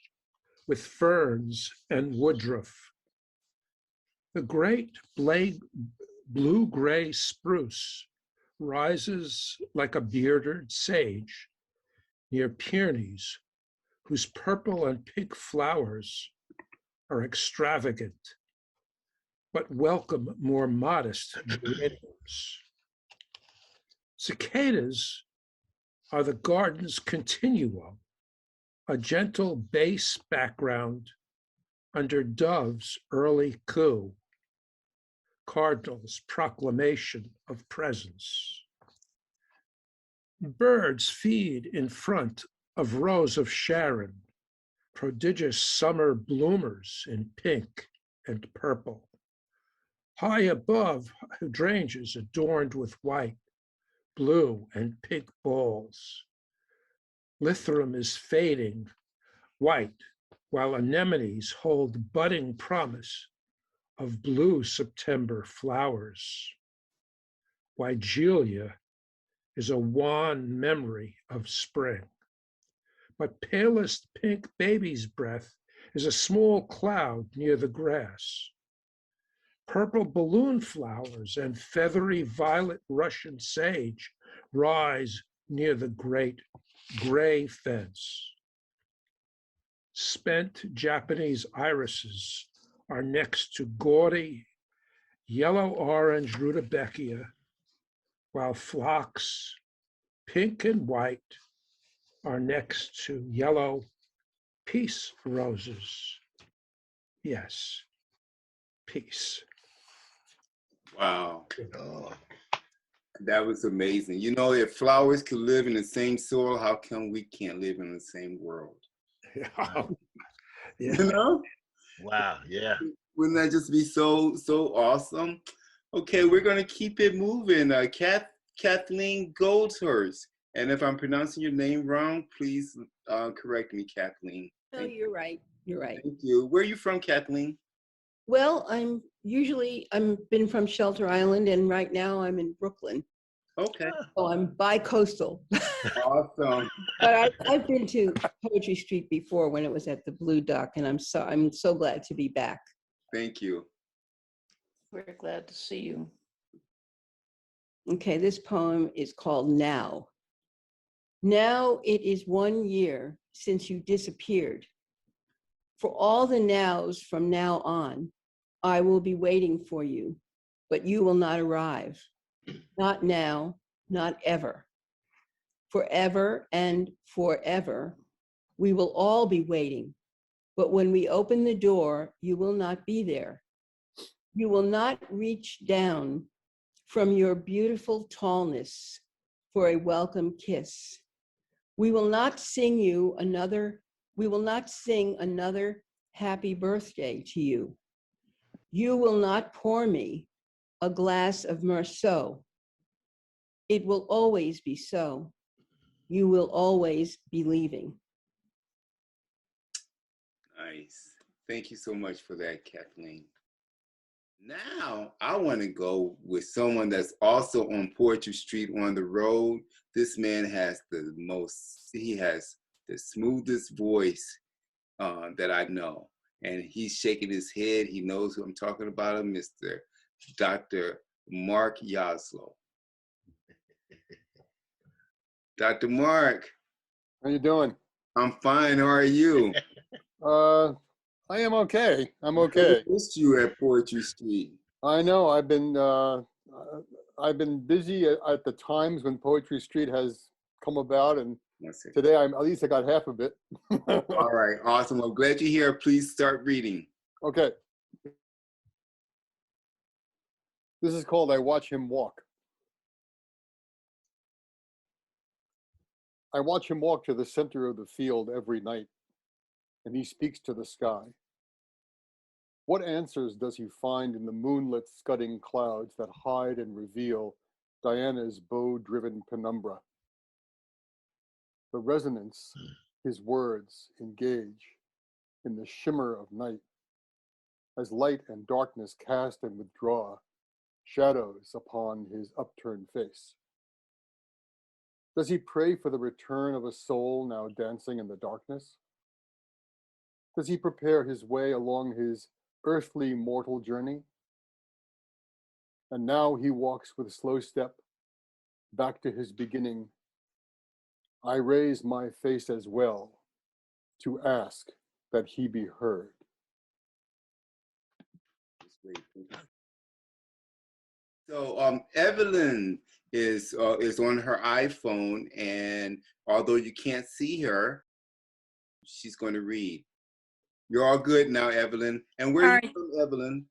with ferns and woodruff. The great blue-gray spruce rises like a bearded sage near peonies, whose purple and pink flowers are extravagant, but welcome more modest geraniums. Cicadas are the garden's continuum, a gentle bass background under dove's early coo, cardinal's proclamation of presence. Birds feed in front of rows of Sharon, prodigious summer bloomers in pink and purple. High above, hydrangeas adorned with white, blue, and pink balls. Lithorum is fading white, while anemones hold budding promise of blue September flowers. Weigelia is a wan memory of spring. But palest pink baby's breath is a small cloud near the grass. Purple balloon flowers and feathery violet Russian sage rise near the great gray fence. Spent Japanese irises are next to gaudy yellow-orange rudbeckia, while phlox, pink and white, are next to yellow peace roses. Yes, peace. Wow, Oh, that was amazing. You know, if flowers could live in the same soil, how come we can't live in the same world? Yeah. You know? wow, yeah. Wouldn't that just be so awesome? Okay, we're gonna keep it moving. Kathleen Goldhurst, and if I'm pronouncing your name wrong, please correct me, Kathleen. No, you're right. You're right. Thank you. Where are you from, Kathleen? Well, I'm been from Shelter Island, and right now I'm in Brooklyn. Okay. So I'm bi-coastal. Awesome. But I've been to Poetry Street before when it was at the Blue Duck, and I'm so glad to be back. Thank you. We're glad to see you. Okay, this poem is called Now. Now it is 1 year since you disappeared. For all the nows from now on, I will be waiting for you, but you will not arrive. Not now, not ever. Forever and forever, we will all be waiting. But when we open the door, you will not be there. You will not reach down from your beautiful tallness for a welcome kiss. We will not sing another happy birthday to you. You will not pour me a glass of Merceau. It will always be so. You will always be leaving. Nice. Thank you so much for that, Kathleen. Now, I want to go with someone that's also on Poetry Street on the road. This man has the smoothest voice that I know. And he's shaking his head. He knows who I'm talking about, Mr. Dr. Mark Yaslow. Dr. Mark, How you doing? I'm fine. How are you? I am okay. I'm okay. I missed you at Poetry Street. I know I've been busy at the times when Poetry Street has come about, and today at least I got half of it. All right, awesome. I'm glad you're here. Please start reading. Okay. This is called I Watch Him Walk. I watch him walk to the center of the field every night, and he speaks to the sky. What answers does he find in the moonlit scudding clouds that hide and reveal Diana's bow-driven penumbra? The resonance his words engage in the shimmer of night, as light and darkness cast and withdraw shadows upon his upturned face. Does he pray for the return of a soul now dancing in the darkness? Does he prepare his way along his earthly mortal journey? And now he walks with slow step back to his beginning. I raise my face as well to ask that he be heard. So Evelyn is on her iPhone, and although you can't see her, she's going to read. You're all good now, Evelyn. And where are you from, Evelyn?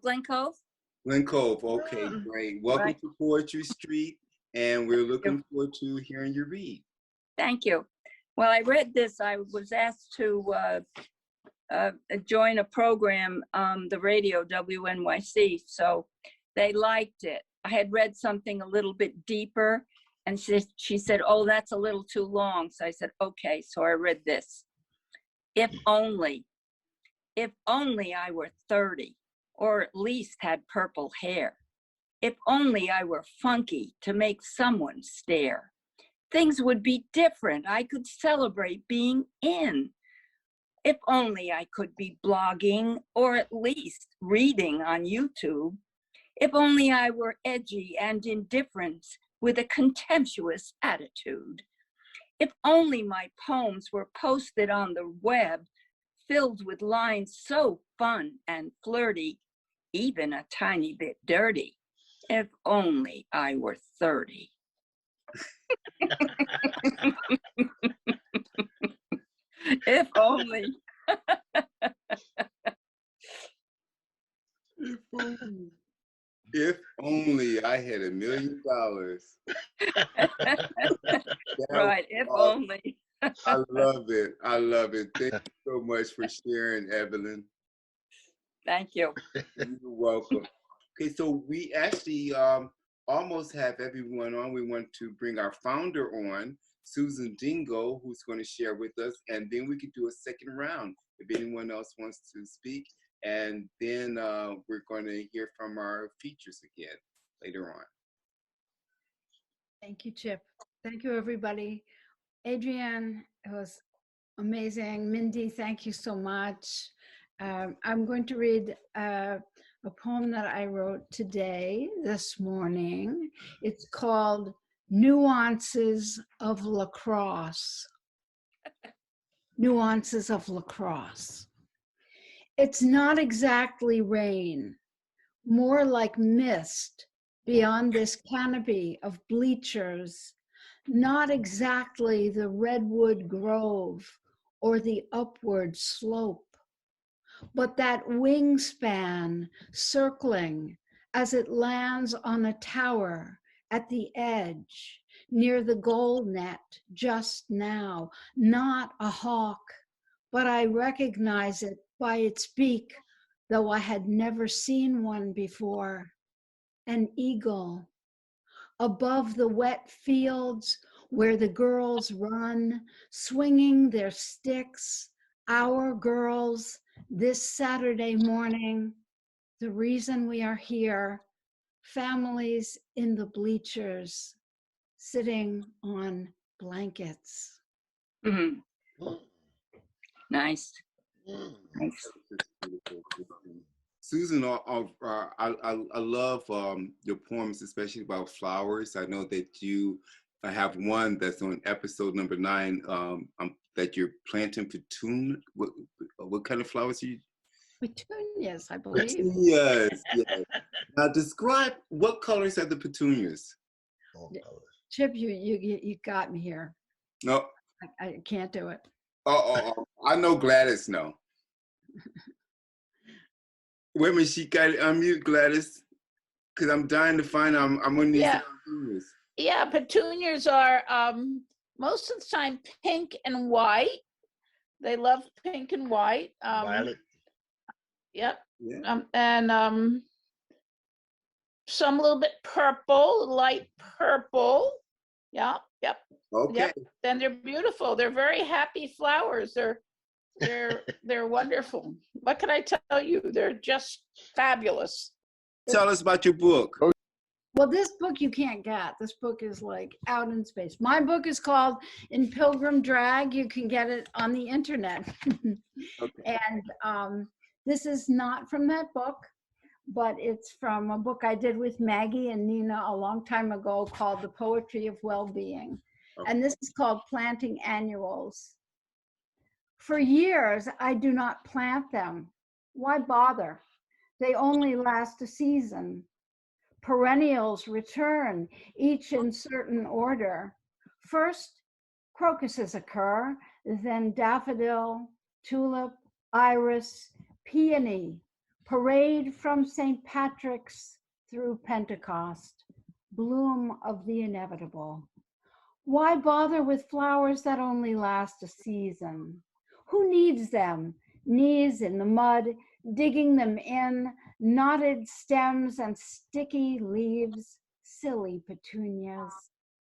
Glen Cove. Glen Cove. Okay, great. Welcome to Poetry Street, and we're looking forward to hearing you read. Thank you. Well, I read this. I was asked to join a program on the radio, WNYC, so they liked it. I had read something a little bit deeper, and she said, oh, that's a little too long. So I said, okay, so I read this. If only I were 30, or at least had purple hair. If only I were funky to make someone stare. Things would be different. I could celebrate being in. If only I could be blogging or at least reading on YouTube. If only I were edgy and indifferent with a contemptuous attitude. If only my poems were posted on the web, filled with lines so fun and flirty, even a tiny bit dirty. If only I were 30. If only. If only I had $1 million. Right, if only. I love it. I love it. Thank you so much for sharing, Evelyn. Thank you. You're welcome. Okay, so we actually almost have everyone on. We want to bring our founder on, Susan Dingo, who's going to share with us, and then we could do a second round if anyone else wants to speak. And then we're going to hear from our features again later on. Thank you, Chip. Thank you, everybody. Adrienne, it was amazing. Mindy, thank you so much. I'm going to read a poem that I wrote this morning. It's called Nuances of Lacrosse. Nuances of Lacrosse. It's not exactly rain, more like mist beyond this canopy of bleachers, not exactly the redwood grove or the upward slope, but that wingspan circling as it lands on a tower at the edge near the goal net just now, not a hawk, but I recognize it by its beak, though I had never seen one before. An eagle above the wet fields where the girls run, swinging their sticks, our girls this Saturday morning. The reason we are here, families in the bleachers, sitting on blankets. Mm-hmm. Nice. Nice. Susan, I love your poems, especially about flowers. I know that you I have one that's on episode number 9. That you're planting petunia. What kind of flowers are you? Petunias, I believe. Petunias. Yes. Now describe what colors are the petunias? Chip, you got me here. No. I can't do it. Oh, I know Gladys. No. Wait a minute, she got it unmute, Gladys, because I'm dying to find. I'm gonna need some petunias. Yeah, petunias are most of the time pink and white. They love pink and white. Violet. Yep. Yeah. And some a little bit purple, light purple. Yeah. Yep. Okay. Yep. And they're beautiful. They're very happy flowers. They're wonderful. What can I tell you? They're just fabulous. Tell us about your book. Well, this book you can't get. This book is like out in space. My book is called In Pilgrim Drag. You can get it on the internet. Okay. And this is not from that book, but it's from a book I did with Maggie and Nina a long time ago called The Poetry of Well-Being. Okay. And this is called Planting Annuals. For years, I do not plant them. Why bother? They only last a season. Perennials return, each in certain order. First, crocuses occur, then daffodil, tulip, iris, peony, parade from St. Patrick's through Pentecost, bloom of the inevitable. Why bother with flowers that only last a season? Who needs them? Knees in the mud, digging them in, knotted stems and sticky leaves, silly petunias,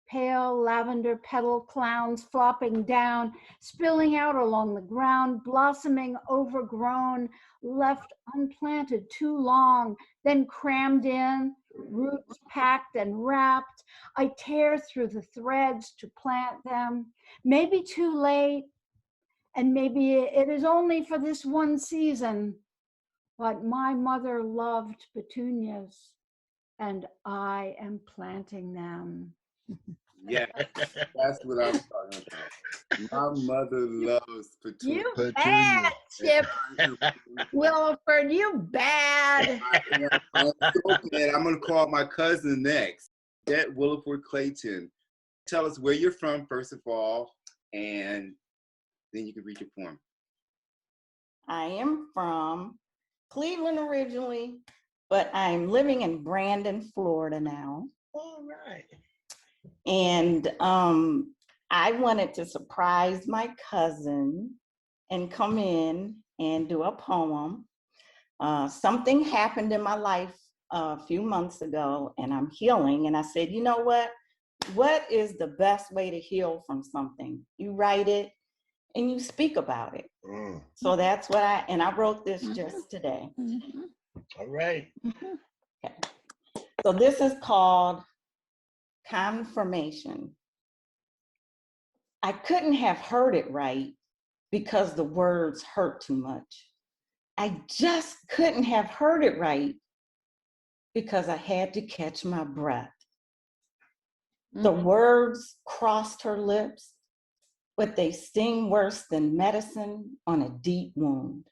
pale lavender petal clowns flopping down, spilling out along the ground, blossoming overgrown, left unplanted too long, then crammed in, roots packed and wrapped. I tear through the threads to plant them, maybe too late, and maybe it is only for this one season. But my mother loved petunias, and I am planting them. Yeah, that's what I'm talking about. My mother loves petunias. You bad, Chip. Wilford, you bad. I'm so bad. I'm going to call my cousin next. That Williford Clayton. Tell us where you're from, first of all, and then you can read your poem. I am from Cleveland originally, but I'm living in Brandon, Florida now. All right. And I wanted to surprise my cousin and come in and do a poem. Something happened in my life a few months ago, and I'm healing. And I said, you know what? What is the best way to heal from something? You write it and you speak about it. So that's what I wrote this just today. All right. Okay. So this is called Confirmation. I couldn't have heard it right because the words hurt too much. I just couldn't have heard it right because I had to catch my breath. The words crossed her lips, but they sting worse than medicine on a deep wound.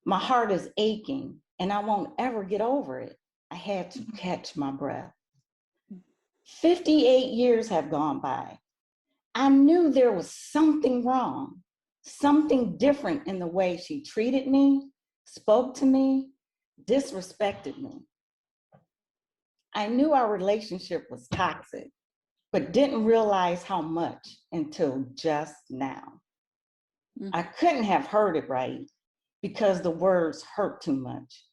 My heart is aching and I won't ever get over it. I had to catch my breath. 58 years have gone by. I knew there was something wrong, something different in the way she treated me, spoke to me, disrespected me. I knew our relationship was toxic, but didn't realize how much until just now. I couldn't have heard it right because the words hurt too much.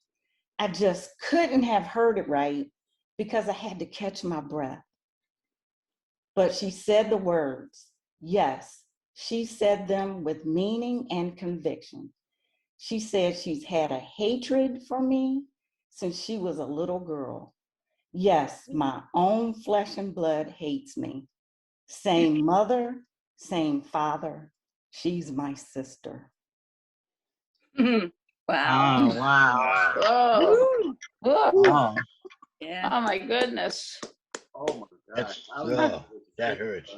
I just couldn't have heard it right because I had to catch my breath. But she said the words. Yes, she said them with meaning and conviction. She said she's had a hatred for me since she was a little girl. Yes, my own flesh and blood hates me. Same mother, same father. She's my sister. Wow. Oh, wow. Woo. Oh. Yeah. Oh my goodness. Oh my God. That's That hurts.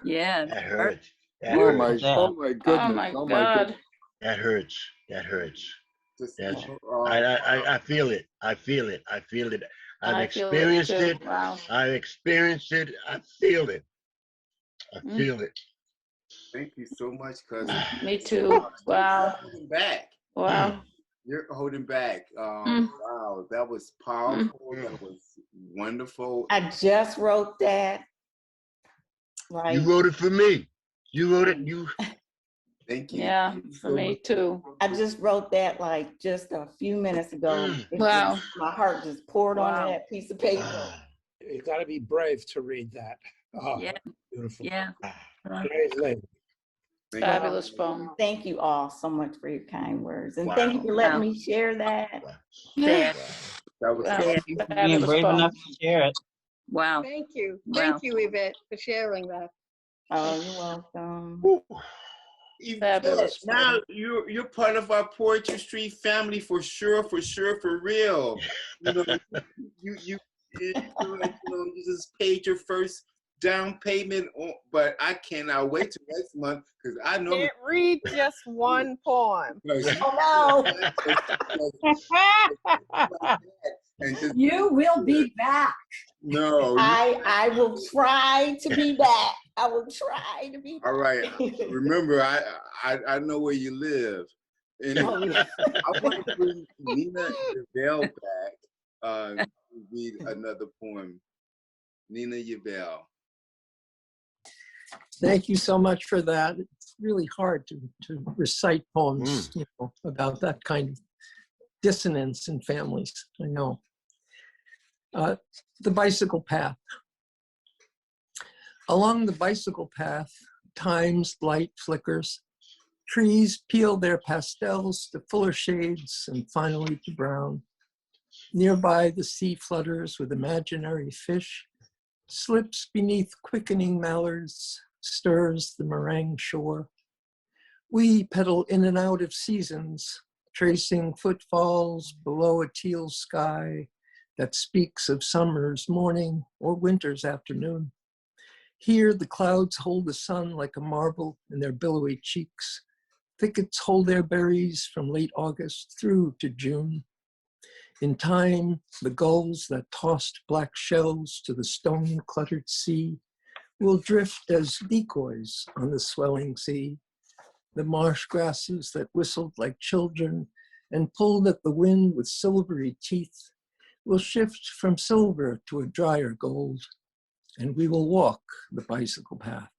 Yeah. That hurts. That Oh hurts. my, oh my goodness. Oh my God. That hurts. That hurts. Just, That's. oh, I feel it. I feel it. I feel it. I've I feel it experienced too. it. Wow. I experienced it. I feel it. I feel it. thank you so much, cousin. Me too. Wow. You're holding back. Wow. You're holding back. Mm. Wow, that was powerful. That was wonderful. I just wrote that. You Like, wrote it for me. You wrote it. You. Thank you. Yeah, Thank you for so me much. too. I just wrote that like just a few minutes ago. It Wow. just, my heart just poured onto Wow. that piece of paper. You got to be brave to read that. Oh, Yeah. beautiful. Yeah. Great lady. Thank Fabulous you. poem. Thank you all so much for your kind words. And Wow. thank you for letting Wow. me share that. There. That was Wow. There. Being Fabulous brave poem. enough to share it. Wow. Thank you. Wow. Thank you, Yvette, for sharing that. Oh, you're welcome. Fabulous Yvette, now poem. you're part of our Poetry Street family for sure, for real. You know, you just paid your first down payment, but I cannot wait till next month because I know. Can't read just one poem. Oh no. And just, You will be back. no. I will try to be back. I will try to be back. All right. Remember, I know where you live. And Oh, yeah. I want to bring Nina Yabel back to read another poem. Nina Yabel. Thank you so much for that. It's really hard to recite poems, you know, about that kind of dissonance in families. I know. The bicycle path. Along the bicycle path, time's light flickers. Trees peel their pastels to fuller shades and finally to brown. Nearby, the sea flutters with imaginary fish, slips beneath quickening mallards, stirs the meringue shore. We pedal in and out of seasons, tracing footfalls below a teal sky that speaks of summer's morning or winter's afternoon. Here, the clouds hold the sun like a marble in their billowy cheeks. Thickets hold their berries from late August through to June. In time, the gulls that tossed black shells to the stone-cluttered sea will drift as decoys on the swelling sea. The marsh grasses that whistled like children and pulled at the wind with silvery teeth will shift from silver to a drier gold, and we will walk the bicycle path,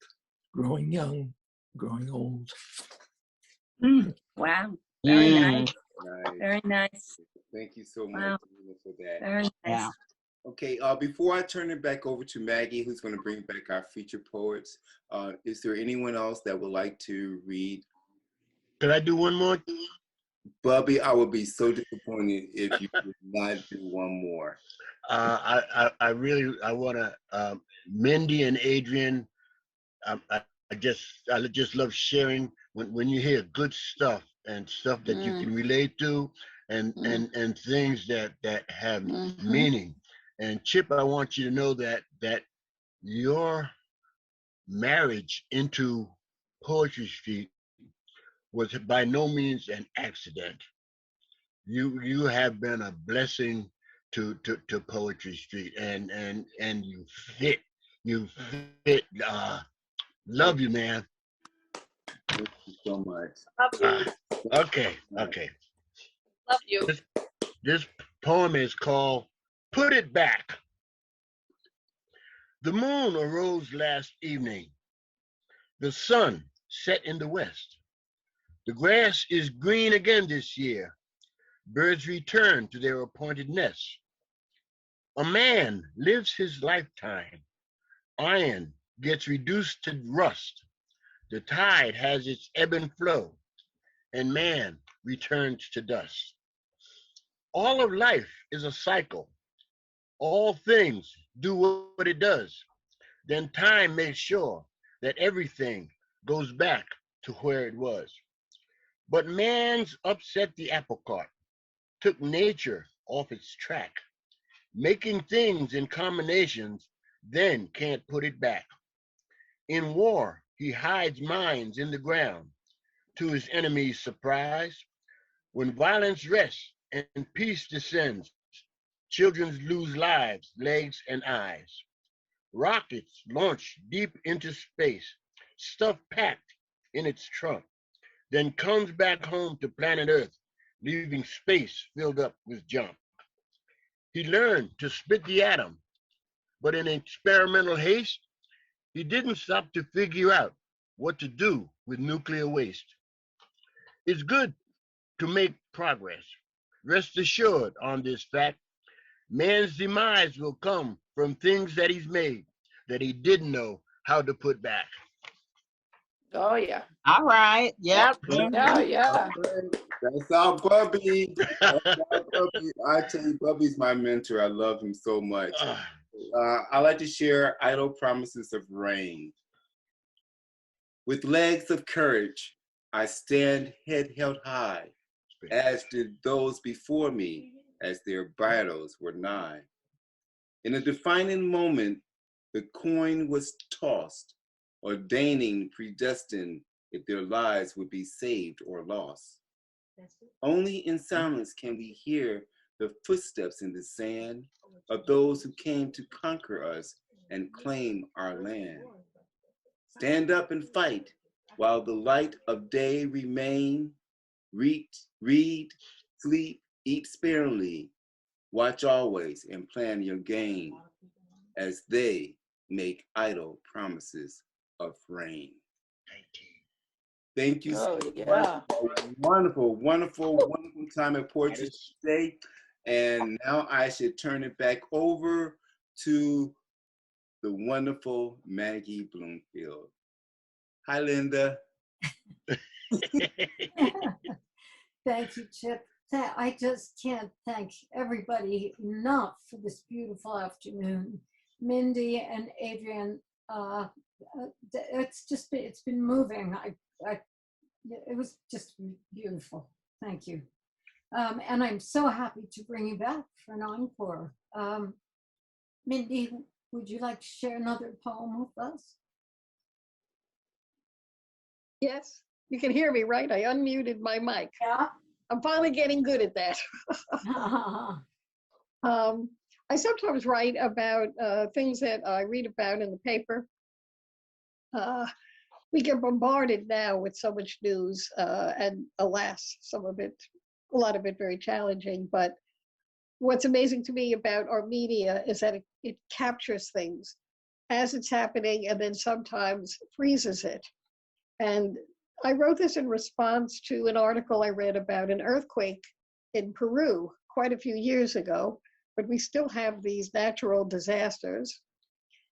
growing young, growing old. Wow. Very nice. Nice. Very nice. Thank you so much, Wow. Nina, for that. Very nice. Yeah. Okay, before I turn it back over to Maggie, who's going to bring back our featured poets, is there anyone else that would like to read? Could I do one more? Bubby, I would be so disappointed if you did not do one more. I want to, Mindy and Adrienne, I just love sharing when you hear good stuff and stuff that you can relate to and things that have meaning. And Chip, I want you to know that your marriage into Poetry Street was by no means an accident. You have been a blessing to Poetry Street, and you fit. Love you, man. Thank you so much. Love you. Okay. Love you. This poem is called "Put It Back." The moon arose last evening. The sun set in the west. The grass is green again this year. Birds return to their appointed nests. A man lives his lifetime. Iron gets reduced to rust. The tide has its ebb and flow, and man returns to dust. All of life is a cycle. All things do what it does. Then time makes sure that everything goes back to where it was. But man's upset the apple cart, took nature off its track, making things in combinations, then can't put it back. In war, he hides mines in the ground. To his enemies' surprise, when violence rests and peace descends, children lose lives, legs, and eyes. Rockets launch deep into space, stuff packed in its trunk, then comes back home to planet Earth, leaving space filled up with junk. He learned to split the atom, but in experimental haste, he didn't stop to figure out what to do with nuclear waste. It's good to make progress. Rest assured on this fact, man's demise will come from things that he's made that he didn't know how to put back. Oh, yeah. All right. Yep. Yeah, yeah. That's our Bubby. That's our Bubby. I tell you, Bubby's my mentor. I love him so much. I like to share idle promises of rain. With legs of courage, I stand head held high, as did those before me, as their battles were nigh. In a defining moment, the coin was tossed, ordaining predestined if their lives would be saved or lost. Only in silence can we hear the footsteps in the sand of those who came to conquer us and claim our land. Stand up and fight while the light of day remain. Read, sleep, eat sparingly. Watch always and plan your gain as they make idle promises of rain. Thank you so much. Wonderful, wonderful, wonderful time at Poetry today. And now I should turn it back over to the wonderful Maggie Bloomfield. Hi, Linda. Thank you, Chip. I just can't thank everybody enough for this beautiful afternoon. Mindy and Adrienne, it's been moving. It was just beautiful. Thank you. And I'm so happy to bring you back for an encore. Mindy, would you like to share another poem with us? Yes, you can hear me, right? I unmuted my mic. Yeah. I'm finally getting good at that. I sometimes write about things that I read about in the paper. We get bombarded now with so much news, and alas, a lot of it very challenging. But what's amazing to me about our media is that it captures things as it's happening and then sometimes freezes it. And I wrote this in response to an article I read about an earthquake in Peru quite a few years ago, but we still have these natural disasters.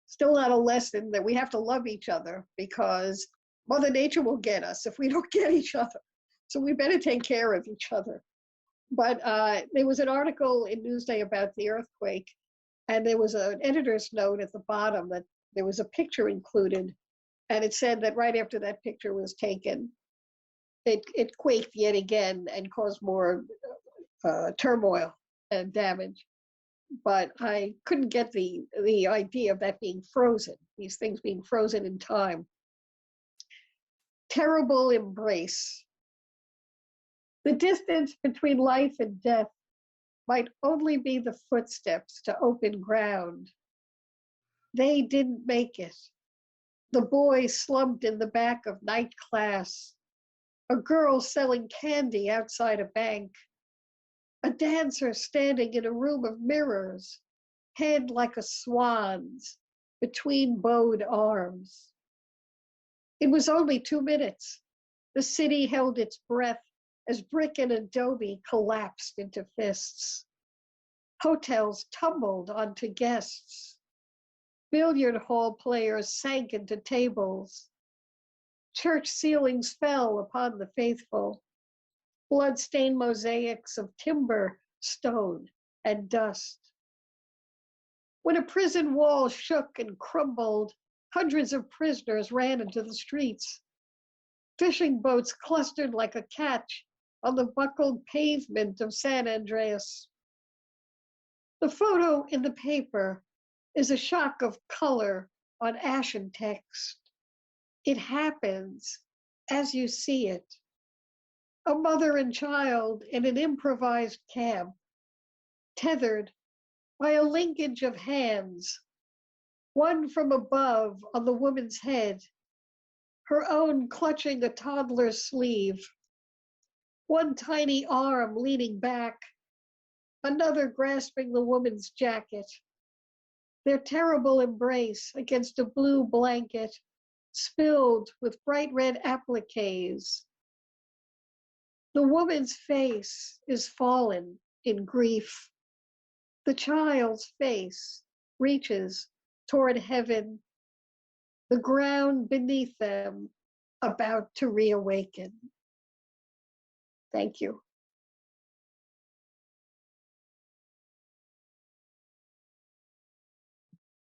Still not a lesson that we have to love each other because Mother Nature will get us if we don't get each other. So we better take care of each other. But there was an article in Newsday about the earthquake, and there was an editor's note at the bottom that there was a picture included. And it said that right after that picture was taken, it quaked yet again and caused more turmoil and damage. But I couldn't get the idea of that being frozen, these things being frozen in time. Terrible embrace. The distance between life and death might only be the footsteps to open ground. They didn't make it. The boy slumped in the back of night class. A girl selling candy outside a bank. A dancer standing in a room of mirrors, head like a swan's between bowed arms. It was only 2 minutes. The city held its breath as brick and adobe collapsed into fists. Hotels tumbled onto guests. Billiard hall players sank into tables. Church ceilings fell upon the faithful. Blood-stained mosaics of timber, stone, and dust. When a prison wall shook and crumbled, hundreds of prisoners ran into the streets. Fishing boats clustered like a catch on the buckled pavement of San Andreas. The photo in the paper is a shock of color on ashen text. It happens as you see it. A mother and child in an improvised camp, tethered by a linkage of hands, one from above on the woman's head, her own clutching a toddler's sleeve, one tiny arm leaning back, another grasping the woman's jacket, their terrible embrace against a blue blanket spilled with bright red appliques. The woman's face is fallen in grief. The child's face reaches toward heaven, the ground beneath them about to reawaken. Thank you.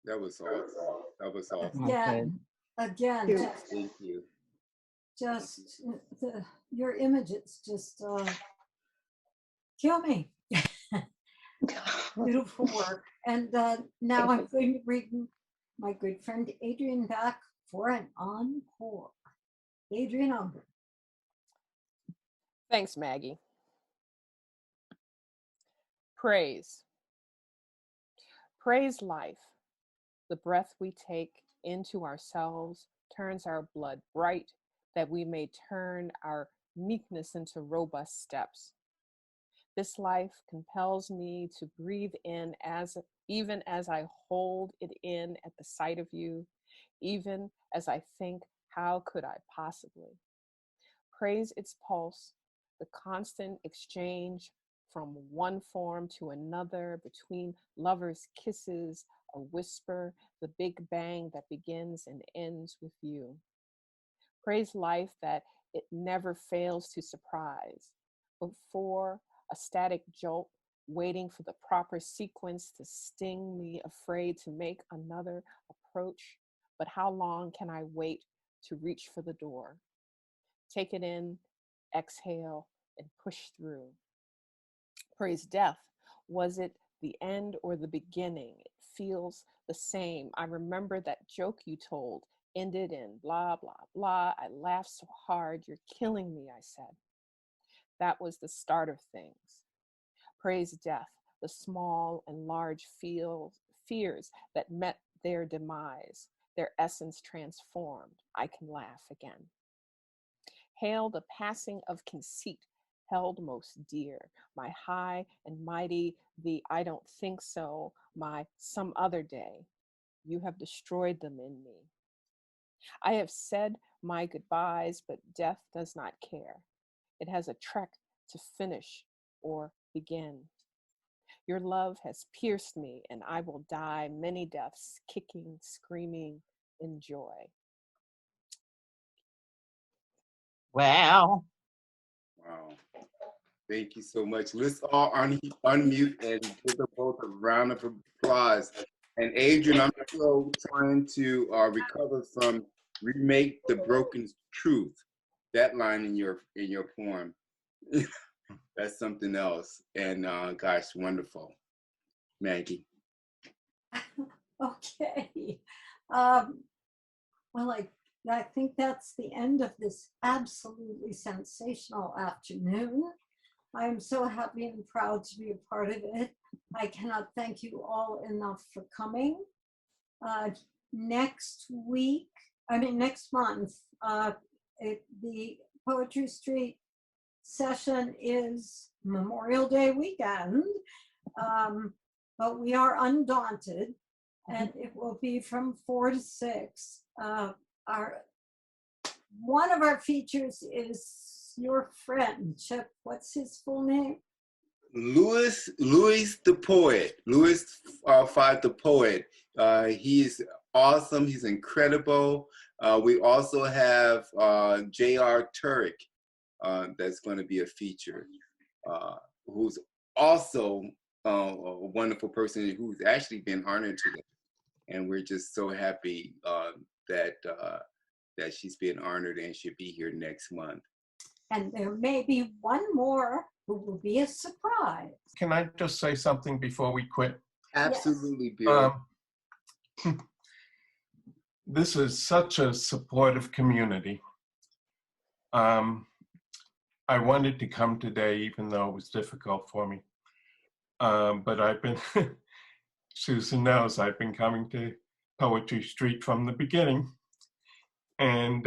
That was awesome. That was awesome. Again, Thank you. just your images just kill me. Beautiful work. And now I'm going to bring my good friend Adrienne back for an encore. Adrienne Unger. Thanks, Maggie. Praise. Praise life. The breath we take into ourselves turns our blood bright, that we may turn our meekness into robust steps. This life compels me to breathe in even as I hold it in at the sight of you, even as I think, how could I possibly? Praise its pulse, the constant exchange from one form to another between lovers' kisses, a whisper, the big bang that begins and ends with you. Praise life that it never fails to surprise, before a static jolt, waiting for the proper sequence to sting me, afraid to make another approach. But how long can I wait to reach for the door? Take it in, exhale, and push through. Praise death. Was it the end or the beginning? It feels the same. I remember that joke you told, ended in blah, blah, blah. I laughed so hard, you're killing me, I said. That was the start of things. Praise death, the small and large fears that met their demise, their essence transformed. I can laugh again. Hail the passing of conceit, held most dear, my high and mighty, the I don't think so, my some other day. You have destroyed them in me. I have said my goodbyes, but death does not care. It has a trek to finish or begin. Your love has pierced me, and I will die many deaths, kicking, screaming in joy. Wow. Thank you so much. Let's all unmute and give them both a round of applause. And Adrienne, I'm still trying to recover from remake the broken truth. That line in your poem. That's something else. And gosh, wonderful. Maggie. Okay. Well, I think that's the end of this absolutely sensational afternoon. I am so happy and proud to be a part of it. I cannot thank you all enough for coming. Next month, the Poetry Street session is Memorial Day weekend, but we are undaunted, and it will be from 4 to 6. One of our features is your friend, Chip. What's his full name? Louis the poet. Louis Five the poet. He's awesome. He's incredible. We also have J.R. Turek. That's going to be a feature. Who's also a wonderful person who's actually been honored today, and we're just so happy that she's being honored and she'll be here next month. And there may be one more who will be a surprise. Can I just say something before we quit? Absolutely, Bill. This is such a supportive community. I wanted to come today, even though it was difficult for me. But I've been, Susan knows, I've been coming to Poetry Street from the beginning. And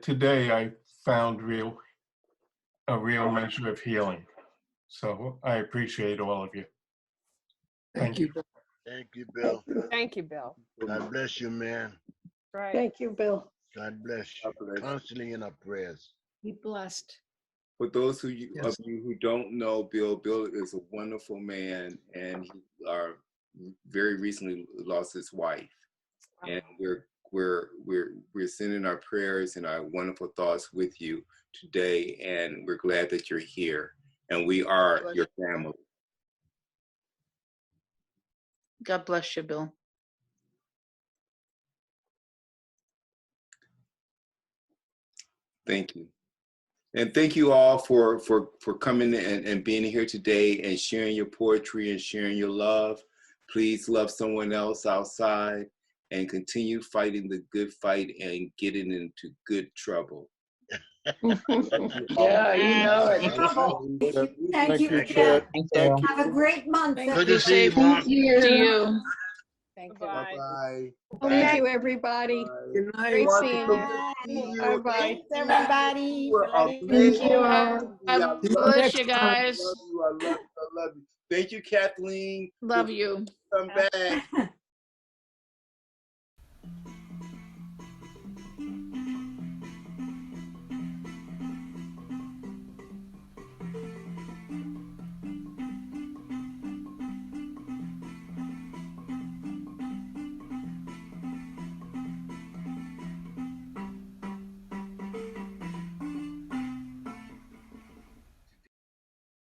today I found a real measure of healing. So I appreciate all of you. Thank you. Thank you, Bill. Thank you, Bill. God bless you, man. Right. Thank you, Bill. God bless you. Constantly in our prayers. Be blessed. For those of you who don't know Bill, Bill is a wonderful man, and he very recently lost his wife. And we're sending our prayers and our wonderful thoughts with you today, and we're glad that you're here, and we are your family. God bless you, Bill. Thank you. And thank you all for coming and being here today and sharing your poetry and sharing your love. Please love someone else outside and continue fighting the good fight and getting into good trouble. Yeah, you know it. Thank you, Chet. Thank you. Have a great month. Good to see you, Mark. To you. Thank you. Bye-bye. Thank you, everybody. Good night. Great seeing you. Bye-bye. Thanks, everybody. Thank you. God bless you I guys. love you. I love you. Thank you, Kathleen. Love you. Come back.